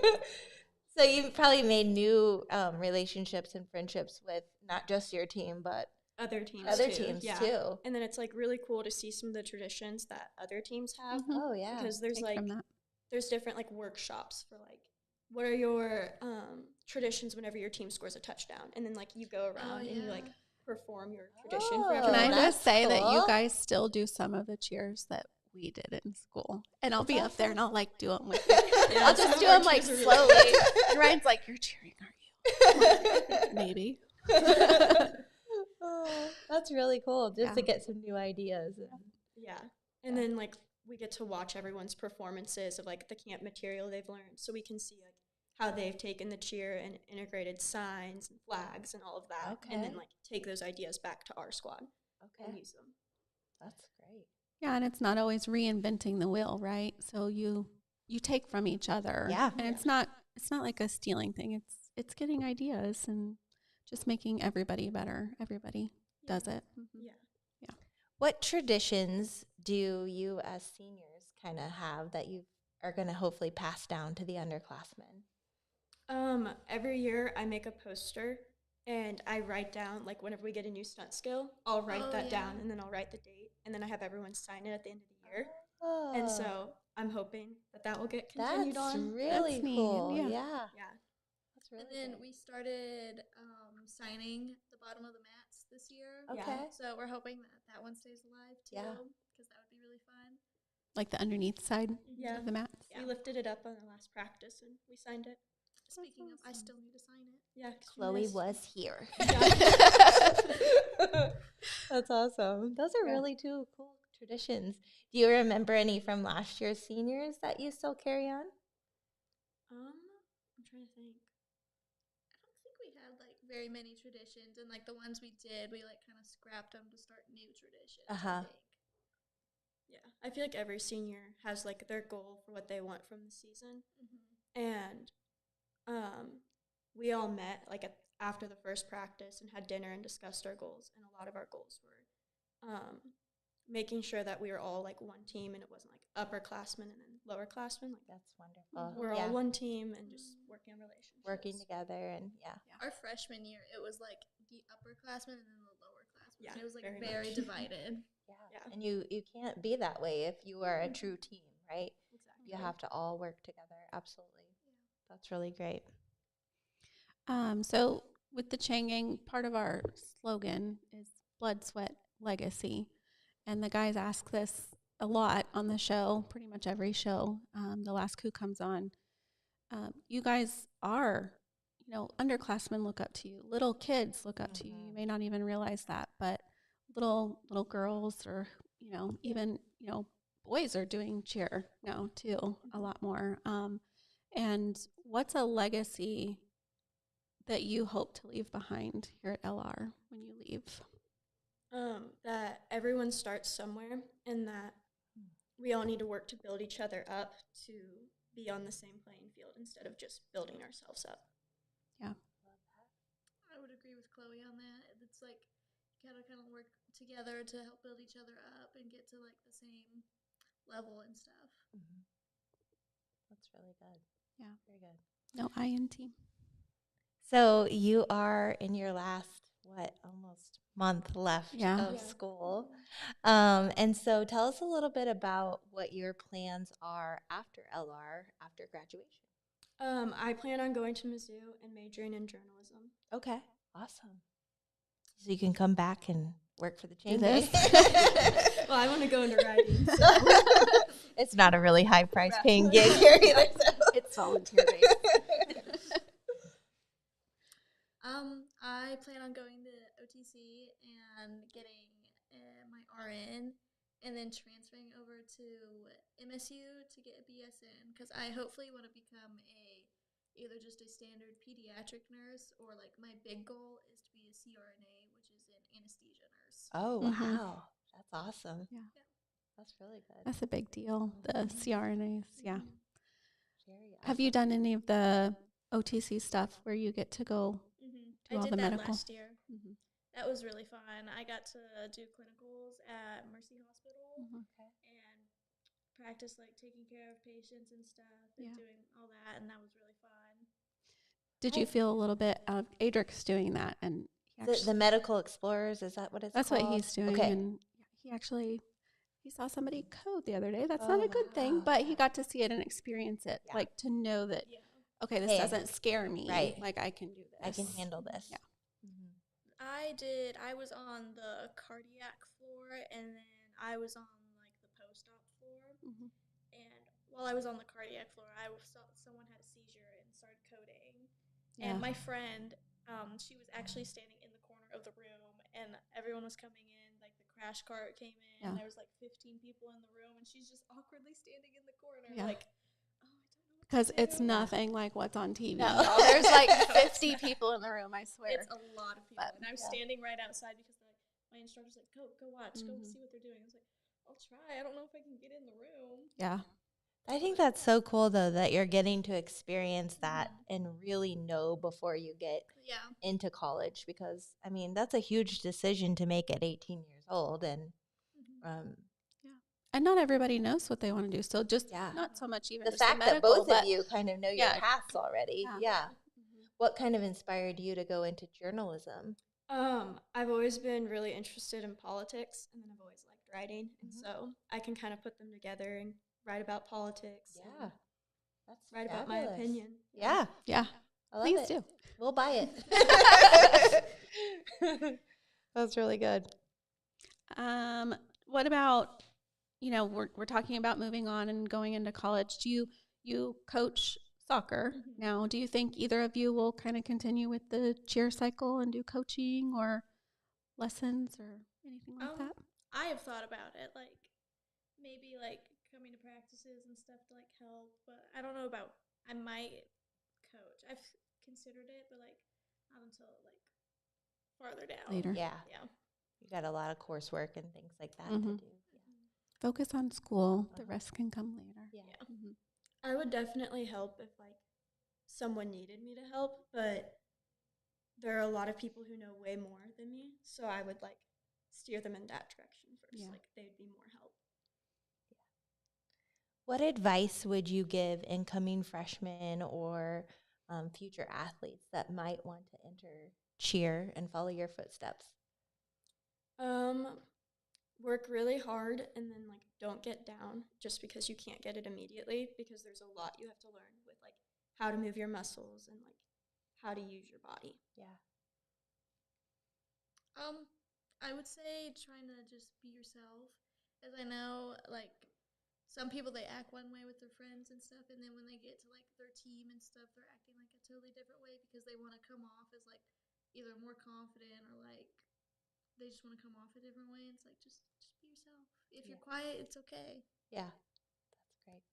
So you've probably made new relationships and friendships with not just your team, but Other teams other too. teams Yeah. too. And then it's like really cool to see some of the traditions that other teams have. Mhm. Oh yeah. Because there's Take like from that. there's different like workshops for like what are your traditions whenever your team scores a touchdown, and then like you go around and you like perform your tradition for Oh, Can I everyone. that's just say that you cool. guys still do some of the cheers that we did in school? And I'll That's be up there awesome. and I'll like do them with you. Yeah, I'll some just of do our them like cheers are really slowly. good. And Ryan's like, "You're cheering, aren't you?" Maybe. Oh, that's really cool. Just to Yeah. get some new ideas. Yeah. And then like we get to watch everyone's performances of like the camp material they've learned, so we can see like how they've taken the cheer and integrated signs and flags and all of that, and then Okay. like take those ideas back to our squad and Okay. use them. That's great. Yeah, and it's not always reinventing the wheel, right? So you take from each other. Yeah. And it's not like a stealing thing. It's getting ideas and just making everybody better. Everybody does it. Mhm. Yeah. What traditions do you as seniors kind of have that you are going to hopefully pass down to the underclassmen? Every year I make a poster and I write down like whenever we get a new stunt skill, I'll write Oh, that yeah. down and then I'll write the date and then I have everyone sign it at the end of the year. Oh, And so I'm hoping that will get continued that's on. really neat, cool. yeah. Yeah. Yeah. That's really And then good. we started signing the bottom of the mats this year. Yeah. Okay. So we're hoping that one stays alive too. Yeah. Because that would be really fun. Like the underneath side Yeah. of the mats. We lifted it up on the last practice and we signed it. Speaking of, I still need to sign it. Yeah. 'Cause we Chloe missed- was here. Yeah. That's awesome. Those are Yeah. really two cool traditions. Do you remember any from last year's seniors that you still carry on? I'm trying to think. I don't think we had like very many traditions, and like the ones we did, we like kind of scrapped them to start new traditions. Uh-huh. I think. Yeah. I feel like every senior has like their goal for what they want from the season. Mm-hmm. And we all met like after the first practice and had dinner and discussed our goals. And a lot of our goals were making sure that we were all like one team and it wasn't like upperclassmen and then lowerclassmen. Like That's wonderful. we're Yeah. all one team and just working on relationships. Working together and yeah. Our freshman year, it was like the upperclassmen and then the lowerclassmen. Yeah, It was like very very much. divided. Yeah. And you can't be that way if you are a true team, right? Exactly. You have to all work together. Absolutely. That's really great. So with the Chang'an, part of our slogan is blood, sweat, legacy. And the guys ask this a lot on the show, pretty much every show. The last coup comes on. You guys are, underclassmen look up to you. Little kids look up to you. You may not even realize that, but little girls or, even, boys are doing cheer now too, a lot more. And what's a legacy that you hope to leave behind here at LR when you leave? That everyone starts somewhere and that we all need to work to build each other up to be on the same playing field instead of just building ourselves up. Yeah. I would agree with Chloe on that. It's like you gotta kind of work together to help build each other up and get to like the same level and stuff. Mm-hmm. That's really good. Yeah. Very good. No INT. So you are in your last, almost month left Yeah. of Yeah. school. And so tell us a little bit about what your plans are after LR, after graduation. I plan on going to Mizzou and majoring in journalism. Okay. Awesome. So you can come back and work for the Chain this. Gang. Well, I want to go into writing. So. It's not a really high price paying gig here either. So. It's volunteer based. I plan on going to OTC and getting my RN and then transferring over to MSU to get a BSN because I hopefully want to become either just a standard pediatric nurse or like my big goal is to be a CRNA, which is an anesthesia nurse. Oh, Mhm. wow. That's awesome. Yeah. That's really good. That's a big deal. The CRNAs. Yeah. Very Have you done any of the OTC stuff where you get to go? Mm-hmm. Do I all did the that medical? last year. Mhm. that was really fun. I got to do clinicals at Mercy Hospital Mhm. and practice like taking care of patients and stuff and Yeah. doing all that, and that was really fun. Did you feel a little bit Adric's doing that, and he The Medical Explorers, is that what it's that's called? what he's doing, Okay. and he saw somebody code the other day. That's not a good thing, wow. but he got to see it and experience it, Yeah. like to know that Yeah. okay, this Hey, doesn't scare me. right. Like I can do this. I can handle this. Yeah. Mhm. I was on the cardiac floor, and then I was on like the post-op floor. Mhm. And while I was on the cardiac floor, I saw someone had a seizure and started coding. Yeah. And my friend, she was actually standing in the corner of the room, and everyone was coming in. Like the crash cart came in, Yeah. and there was like 15 people in the room, and she's just awkwardly standing in the corner, Yeah. like, oh, I don't know what Because to it's do. nothing like what's on TV. No. Y'all. There's like No, it's 50 not. people in the room, I swear. It's a lot of people, But, and I was yeah. standing right outside because my instructor's like, go watch, go Mhm. see what they're doing. I was like, I'll try. I don't know if I can get in the room. Yeah. I think that's so cool, though, that you're getting to experience that and really know before you get Yeah. into college, because, I mean, that's a huge decision to make at 18 years old. And And not everybody knows what they want to do. So just Yeah. not so much even the just the fact that medical, both but of you kind of know your yeah. paths already. Yeah. Yeah. Mhm. What kind of inspired you to go into journalism? I've always been really interested in politics, and then I've always liked writing, and Mhm. so I can kind of put them together and write about politics. Yeah. and That's write about my fabulous. opinion. Yeah. Yeah. I love Please it. do. We'll buy it. That's really good. What about, we're talking about moving on and going into college. Do you coach soccer Mhm. now? Do you think either of you will kind of continue with the cheer cycle and do coaching or lessons or anything like that? I have thought about it, like maybe like coming to practices and stuff to like help, but I don't know about. I might coach. I've considered it, but like not until like farther down. Later. Yeah. Yeah. You got a lot of coursework and things like that Mhm. to do. Focus on school. The rest can come later. Yeah. Mhm. I would definitely help if like someone needed me to help, but there are a lot of people who know way more than me, so I would like steer them in that direction first. Yeah. Like they'd be more help. What advice would you give incoming freshmen or future athletes that might want to enter cheer and follow your footsteps? Work really hard and then like don't get down just because you can't get it immediately, because there's a lot you have to learn with like how to move your muscles and like how to use your body. Yeah. I would say trying to just be yourself, as I know like some people, they act one way with their friends and stuff, and then when they get to like their team and stuff, they're acting like a totally different way because they want to come off as like either more confident or like they just want to come off a different way. It's like just be yourself. If you're quiet, it's okay. Yeah. That's great.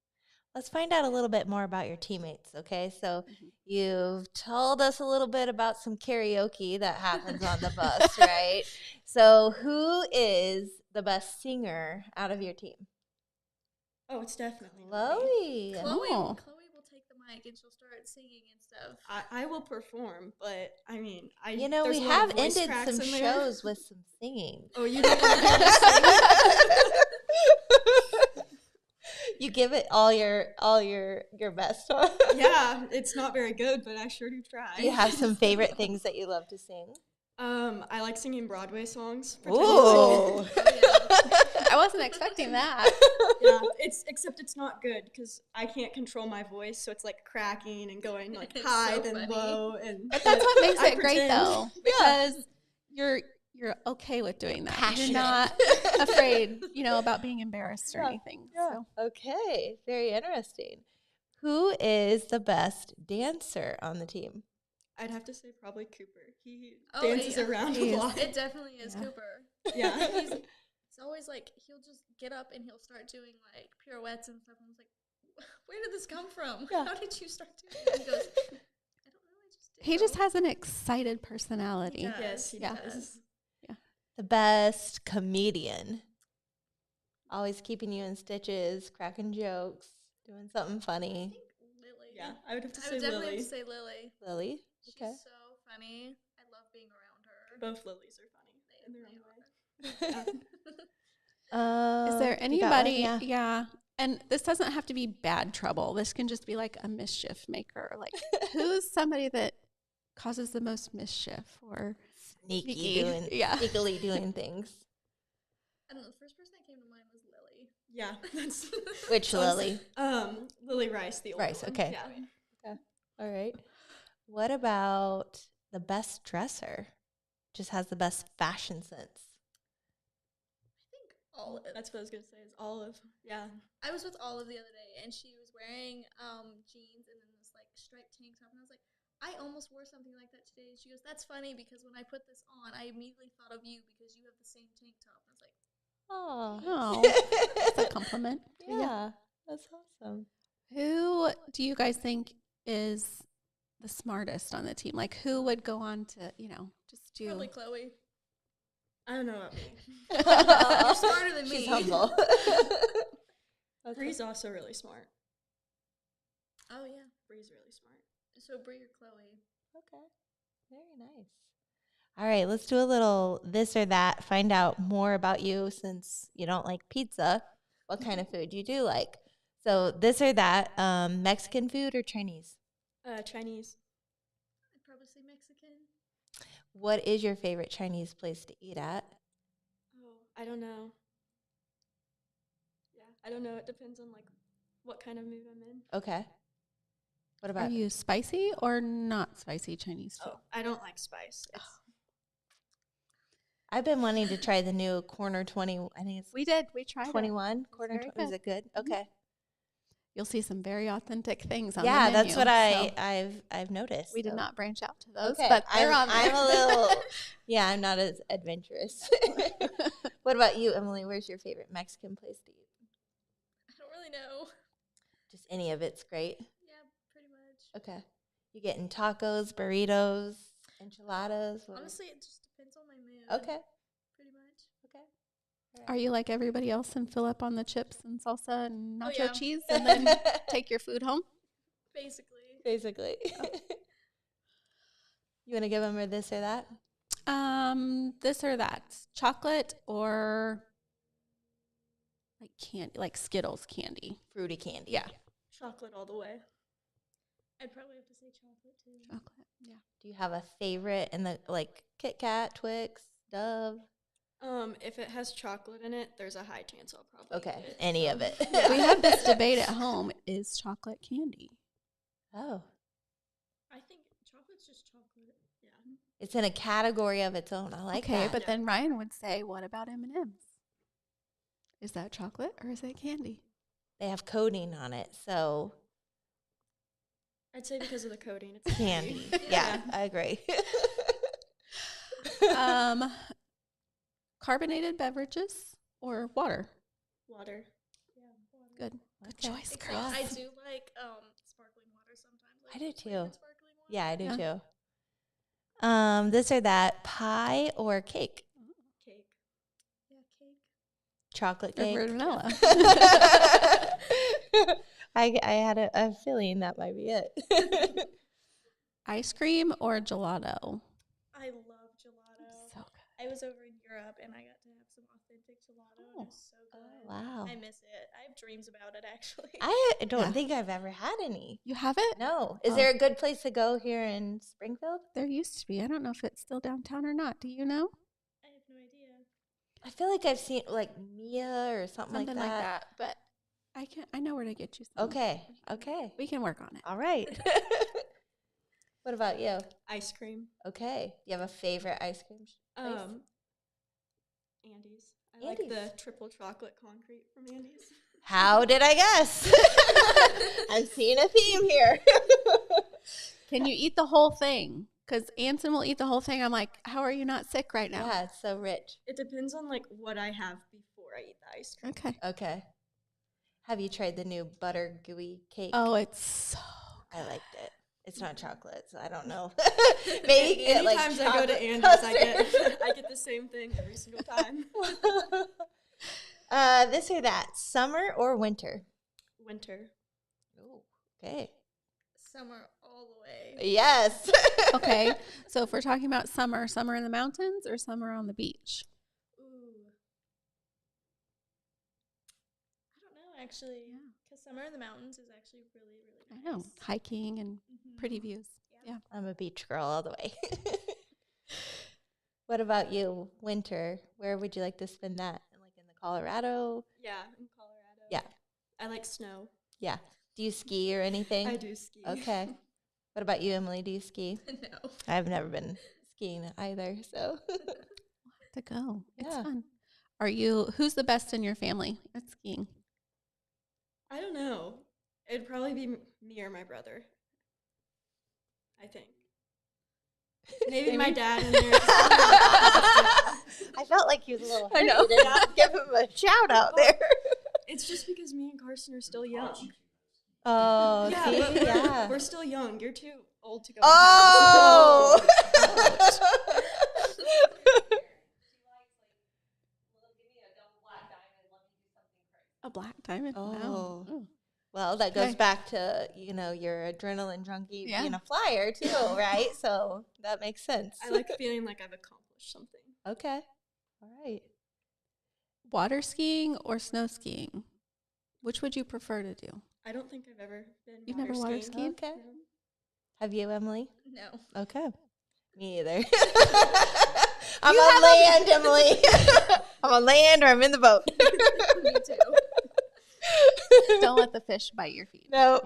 Let's find out a little bit more about your teammates, okay? So you've told us a little bit about some karaoke that happens on the bus, right? So who is the best singer out of your team? Oh, it's definitely not me. Chloe. Oh. Chloe will take the mic and she'll start singing and stuff. I will perform, but I mean, You know, there's we a lot of have voice ended cracks some in there. shows with some singing. Oh, you don't want to hear me sing? You give it all your best, huh? Yeah, it's not very good, but I sure do try. Do you have some favorite things that you love to sing? I like singing Broadway songs. Ooh. I wasn't expecting that. Yeah, except it's not good because I can't control my voice, so it's like cracking and going like It's high so then funny. low, and But that's what makes I it great, pretend. though, because you're okay with doing that. Passionate. You're not afraid, about being embarrassed or Yeah, anything. Yeah. So Okay. Very interesting. Who is the best dancer on the team? I'd have to say probably Cooper. He Oh, dances yeah. around He a is. lot. It definitely is Yeah. Cooper. Yeah. It's always like he'll just get up and he'll start doing like pirouettes and stuff. And I was like, where did this come from? Yeah. How did you start doing it? He goes, I don't know. I just did. he just has an excited personality. He does. Yes, he Yeah. does. The best comedian. Always keeping you in stitches, cracking jokes, doing something I funny. think Lily. Yeah, I would have to I say would definitely Lily. have to say Lily. Lily? She's Okay. so funny. I love being around her. Both Lilies are funny in their own way. Is there you got one? anybody? Yeah. And this doesn't have to be bad trouble. This can just be like a mischief maker. Like, who's somebody that causes the most mischief or sneakily doing things? I don't know. The first person that came to mind was Lily. Yeah, that's Which Lily? Lily Rice, the old Rice. one. Okay. Yeah. All right. What about the best dresser? Just has the best fashion sense. I think Olive. That's what I was gonna say. Is Olive? Yeah. I was with Olive the other day, and she was wearing jeans and then this like striped tank top, and I was like, I almost wore something like that today. And she goes, "That's funny because when I put this on, I immediately thought of you because you have the same tank top." And I was like, Oh, that's a compliment. Yeah, that's awesome. Who do you guys think is the smartest on the team? Like, who would go on to, just do? probably Chloe. I don't know about me. You're smarter than me. She's humble. Bree's also really smart. Oh yeah. Bree's really smart. So Bree or Chloe? Okay. Very nice. All right, let's do a little this or that. Find out more about you since you don't like pizza. What kind of food you do like? So this or that, Mexican food or Chinese? Chinese. I'd probably say Mexican. What is your favorite Chinese place to eat at? Oh, I don't know. Yeah, I don't know. It depends on like what kind of mood I'm in. Okay. What Are about you spicy or not spicy Chinese food? Oh, I don't like spice. I've been wanting to try the new Corner 20. I think it's We tried 21. Corner very 20. Is it good? Okay. You'll see some very authentic things on Yeah, the menu. that's what so I've noticed. we did so. not branch out to those, Okay, but they're on there. I'm a little, yeah, I'm not as adventurous. What about you, Emily? Where's your favorite Mexican place to eat? I don't really know. Just any of it's great. Yeah, pretty much. Okay. You getting tacos, burritos, enchiladas? What Honestly, it just depends on my mood. Okay. Pretty much. Okay. Are you like everybody else and fill up on the chips and salsa and Oh, nacho yeah. cheese and then take your food home? Basically. Basically. You want to give them a this or that? This or that. Chocolate or like candy, like Skittles candy. Fruity candy. Yeah. Chocolate all the way. I'd probably have to say chocolate too. Chocolate. Yeah. Do you have a favorite in the, like, Kit Kat, Twix, Dove? If it has chocolate in it, there's a high chance I'll probably Okay. eat it. Any of it. We have this debate at home. Is chocolate candy? Oh. I think chocolate's just chocolate. Yeah. It's in a category of its own. I like Okay, that. but then Ryan would say, what about M&Ms? Is that chocolate or is it candy? They have coating on it, so I'd say because of the coating, it's candy. Yeah, I agree. Carbonated beverages or water? water. Yeah, water. Good. Okay. Good choice, Except girl. I do like sparkling water sometimes. Like I do flavored too. Sparkling water. Yeah, I do Yeah. too. This or that, pie or cake? Cake. Yeah, cake. Chocolate Or cake. vanilla. I had a feeling that might be it. Ice cream or gelato? I love gelato. So I was over in Europe and I got to have some authentic gelato. And it was so good. Oh, wow. I miss it. I have dreams about it actually. I don't Yeah. think I've ever had any. You have it? No. Is Oh. there a good place to go here in Springfield? There used to be. I don't know if it's still downtown or not. Do you know? I have no idea. I feel like I've seen like Mia or something, Something like that. But I know where to get you some. Okay. Okay. We can work on it. All right. What about you? Ice cream. Okay. You have a favorite ice cream place? Andes. I like Andes. the triple chocolate concrete from Andes. How did I guess? I'm seeing a theme here. Can you eat the whole thing? Because Anson will eat the whole thing. I'm like, how are you not sick right now? Yeah, it's so rich. It depends on like what I have before I eat the ice cream. Okay. Okay. Have you tried the new butter gooey cake? Oh, it's so I liked it. It's not chocolate, so I don't know. Maybe you get, like, Anytime I go to chocolate Andes, custard. I get the same thing every single time. This or that, summer or winter? Winter. Oh, okay. Summer all the way. Yes. Okay, so if we're talking about summer in the mountains or summer on the beach? Ooh. I don't know, actually. Yeah. Because summer in the mountains is actually really, really I nice. know, hiking and pretty views. Yeah. Yeah. I'm a beach girl all the way. What about you? Winter. Where would you like to spend that? Like in the Colorado? Yeah, in Colorado. Yeah. I like snow. Yeah. Do you ski or anything? I do ski. Okay. What about you, Emily? Do you ski? No. I've never been skiing either, so. To go. It's Yeah. fun. Who's the best in your family at skiing? I don't know. It'd probably be me or my brother. I think. Maybe my dad in there. I felt like he was a little I hurt. know. You didn't give him a shout out there. It's just because me and Carson are still young. Oh, Yeah, see? but Yeah. we're still young. You're too old to go. Oh! A black diamond. Oh. Wow. Ooh. Well, that goes Okay. back to, your adrenaline junkie Yeah. being a flyer too, right? So that makes sense. I like feeling like I've accomplished something. Okay. All right. Water skiing or snow skiing? Which would you prefer to do? I don't think I've ever been. You've never water skied? Okay. No. Have you, Emily? No. Okay. Me either. I'm on land, Emily. I'm on land or I'm in the boat. Me too. Don't let the fish bite your feet. No.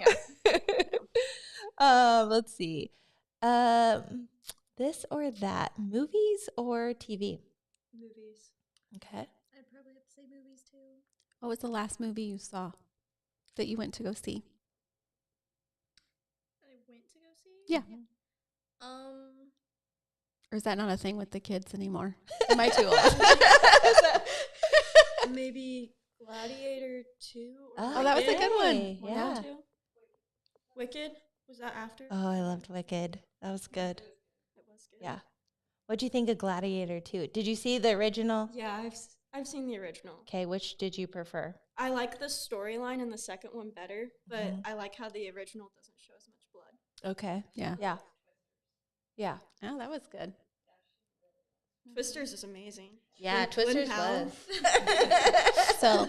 Yeah. Let's see. This or that. Movies or TV? Movies. Okay. I'd probably have to say movies too. What was the last movie you saw that you went to go see? I went to go see? Yeah. Or is that not a thing with the kids anymore? Am I too old? Maybe Gladiator 2. Oh, that was a good one. Okay, One yeah. or two. Wicked. Was that after? Oh, I loved Wicked. That was good. It was good. Yeah. What'd you think of Gladiator 2? Did you see the original? Yeah, I've seen the original. Okay, which did you prefer? I like the storyline in the second one better, but Mhm. I like how the original doesn't show as much blood. Okay. Yeah. Yeah. Yeah. Oh, that was good. Twisters is amazing. Yeah, Flynn Twisters Powell. was. So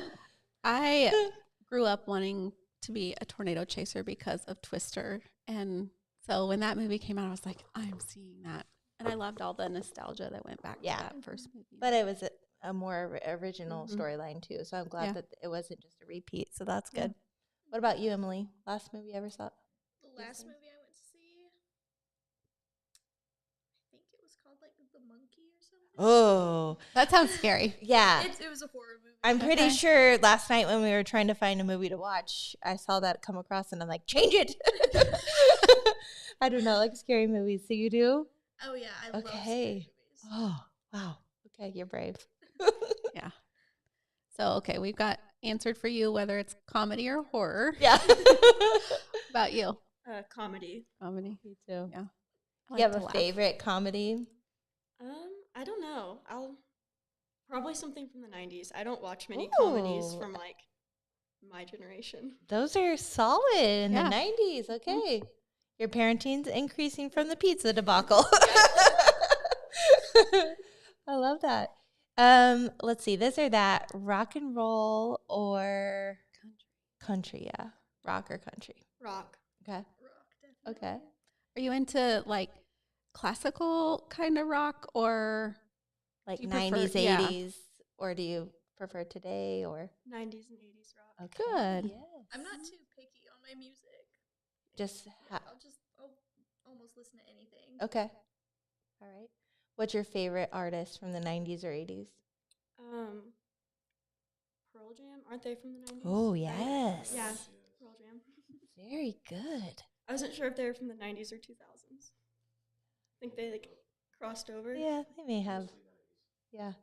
I grew up wanting to be a tornado chaser because of Twister. And so when that movie came out, I was like, I'm seeing that. And I loved all the nostalgia that went back Yeah. to that first movie. But it was a more original Mhm. storyline too. So I'm glad Yeah. that it wasn't just a repeat. So that's Yeah. good. What about you, Emily? Last movie you ever saw? The last movie I went to see, I think it was called like The Monkey or something. Oh, That sounds scary. yeah. It was a horror movie. I'm pretty Okay. sure last night when we were trying to find a movie to watch, I saw that come across and I'm like, change it. I don't know, like scary movies. So you do? Oh yeah, I love Okay. scary movies. Oh, wow. Okay, you're brave. Yeah. So, okay, we've got answered for you whether it's comedy or horror. Yeah. About you? Comedy. Comedy. Me too. Yeah. I You like have to a laugh. favorite comedy? I don't know. I'll probably something from the 90s. I don't watch many comedies Ooh. from like my generation. Those are solid in Yeah. the 90s. Okay. Your parenting's increasing from the pizza debacle. I love that. Let's see, this or that, rock and roll or country, yeah. Rock or country. Rock. Okay. Rock, definitely. Okay. Are you into like classical kind of rock or Like Do you prefer- 90s, yeah. 80s, or do you prefer today or 90s and 80s rock. okay. Good. Yes. I'm not too picky on my music. Just I'll almost listen to anything. okay. All right. What's your favorite artist from the 90s or 80s? Pearl Jam, aren't they from the 90s? Oh, Right? yes. Yeah, Pearl Jam. Very good. I wasn't sure if they were from the 90s or 2000s. I think they like crossed over. Yeah, they may have. Yeah.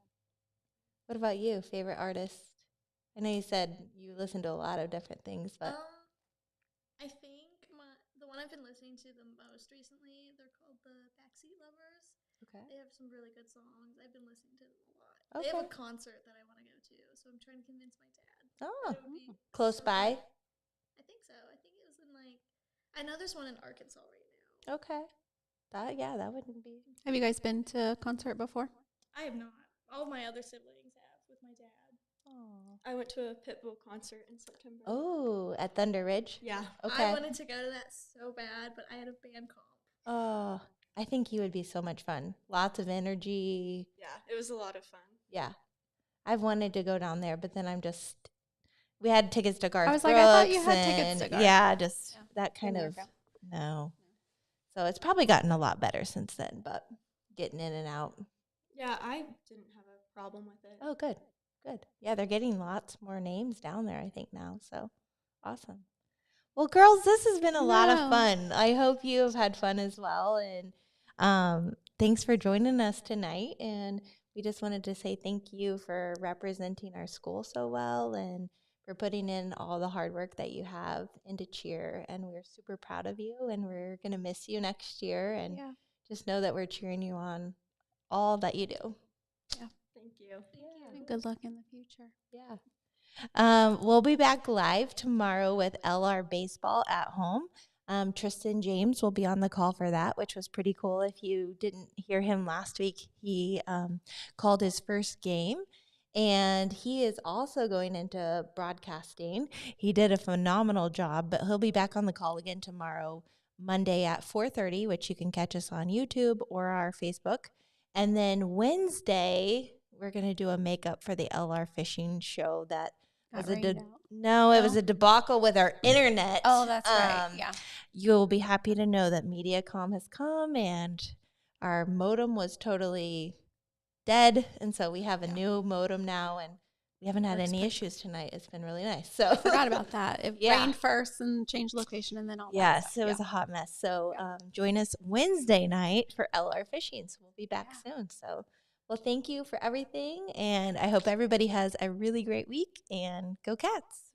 What about you? Favorite artist? I know you said you listen to a lot of different things, but I think the one I've been listening to the most recently, they're called the Backseat Lovers. okay. They have some really good songs. I've been listening to them a lot. They have a concert that I want to go to, so I'm trying to convince my dad. Oh, It would be close so by. cool. I think so. I think it was in like, I know there's one in Arkansas right now. Okay. That wouldn't be. Have you guys been to a concert before? I have not. All of my other siblings have with my dad. Oh. I went to a Pitbull concert in September. Oh, at Thunder Ridge? Yeah. Okay. I wanted to go to that so bad, but I had a band comp. Oh, I think he would be so much fun. Lots of energy. Yeah, it was a lot of fun. Yeah. I've wanted to go down there, but then we had tickets to Garth I was like, Brooks. I thought you had tickets to Garth. Yeah, just Yeah. that kind Didn't of, work out. no. So it's probably gotten a lot better since then, but getting in and out. Yeah, I didn't have a problem with it. Oh, good. Good. Yeah, they're getting lots more names down there, I think, now. So awesome. Well, girls, this has been a lot of fun. I hope you have had fun as well. And thanks for joining us tonight. And we just wanted to say thank you for representing our school so well and for putting in all the hard work that you have into cheer. And we're super proud of you. And we're going to miss you next year. And just know that we're cheering you on all that you do. Yeah. Thank you. And good luck in the future. Yeah. We'll be back live tomorrow with LR Baseball at home. Tristan James will be on the call for that, which was pretty cool. If you didn't hear him last week, he called his first game, and he is also going into broadcasting. He did a phenomenal job, but he'll be back on the call again tomorrow, Monday at 4:30, which you can catch us on YouTube or our Facebook. And then Wednesday, we're going to do a makeup for the LR fishing show that was it was a debacle with our internet. Oh, that's right. Yeah. You'll be happy to know that MediaCom has come and our modem was totally dead. And so we have a new modem now and we haven't had any issues tonight. It's been really nice. So I forgot about that. It rained first and changed location and then all that. Yes, it was a hot mess. So join us Wednesday night for LR Fishing. So we'll be back soon. So, well, thank you for everything. And I hope everybody has a really great week and go Cats.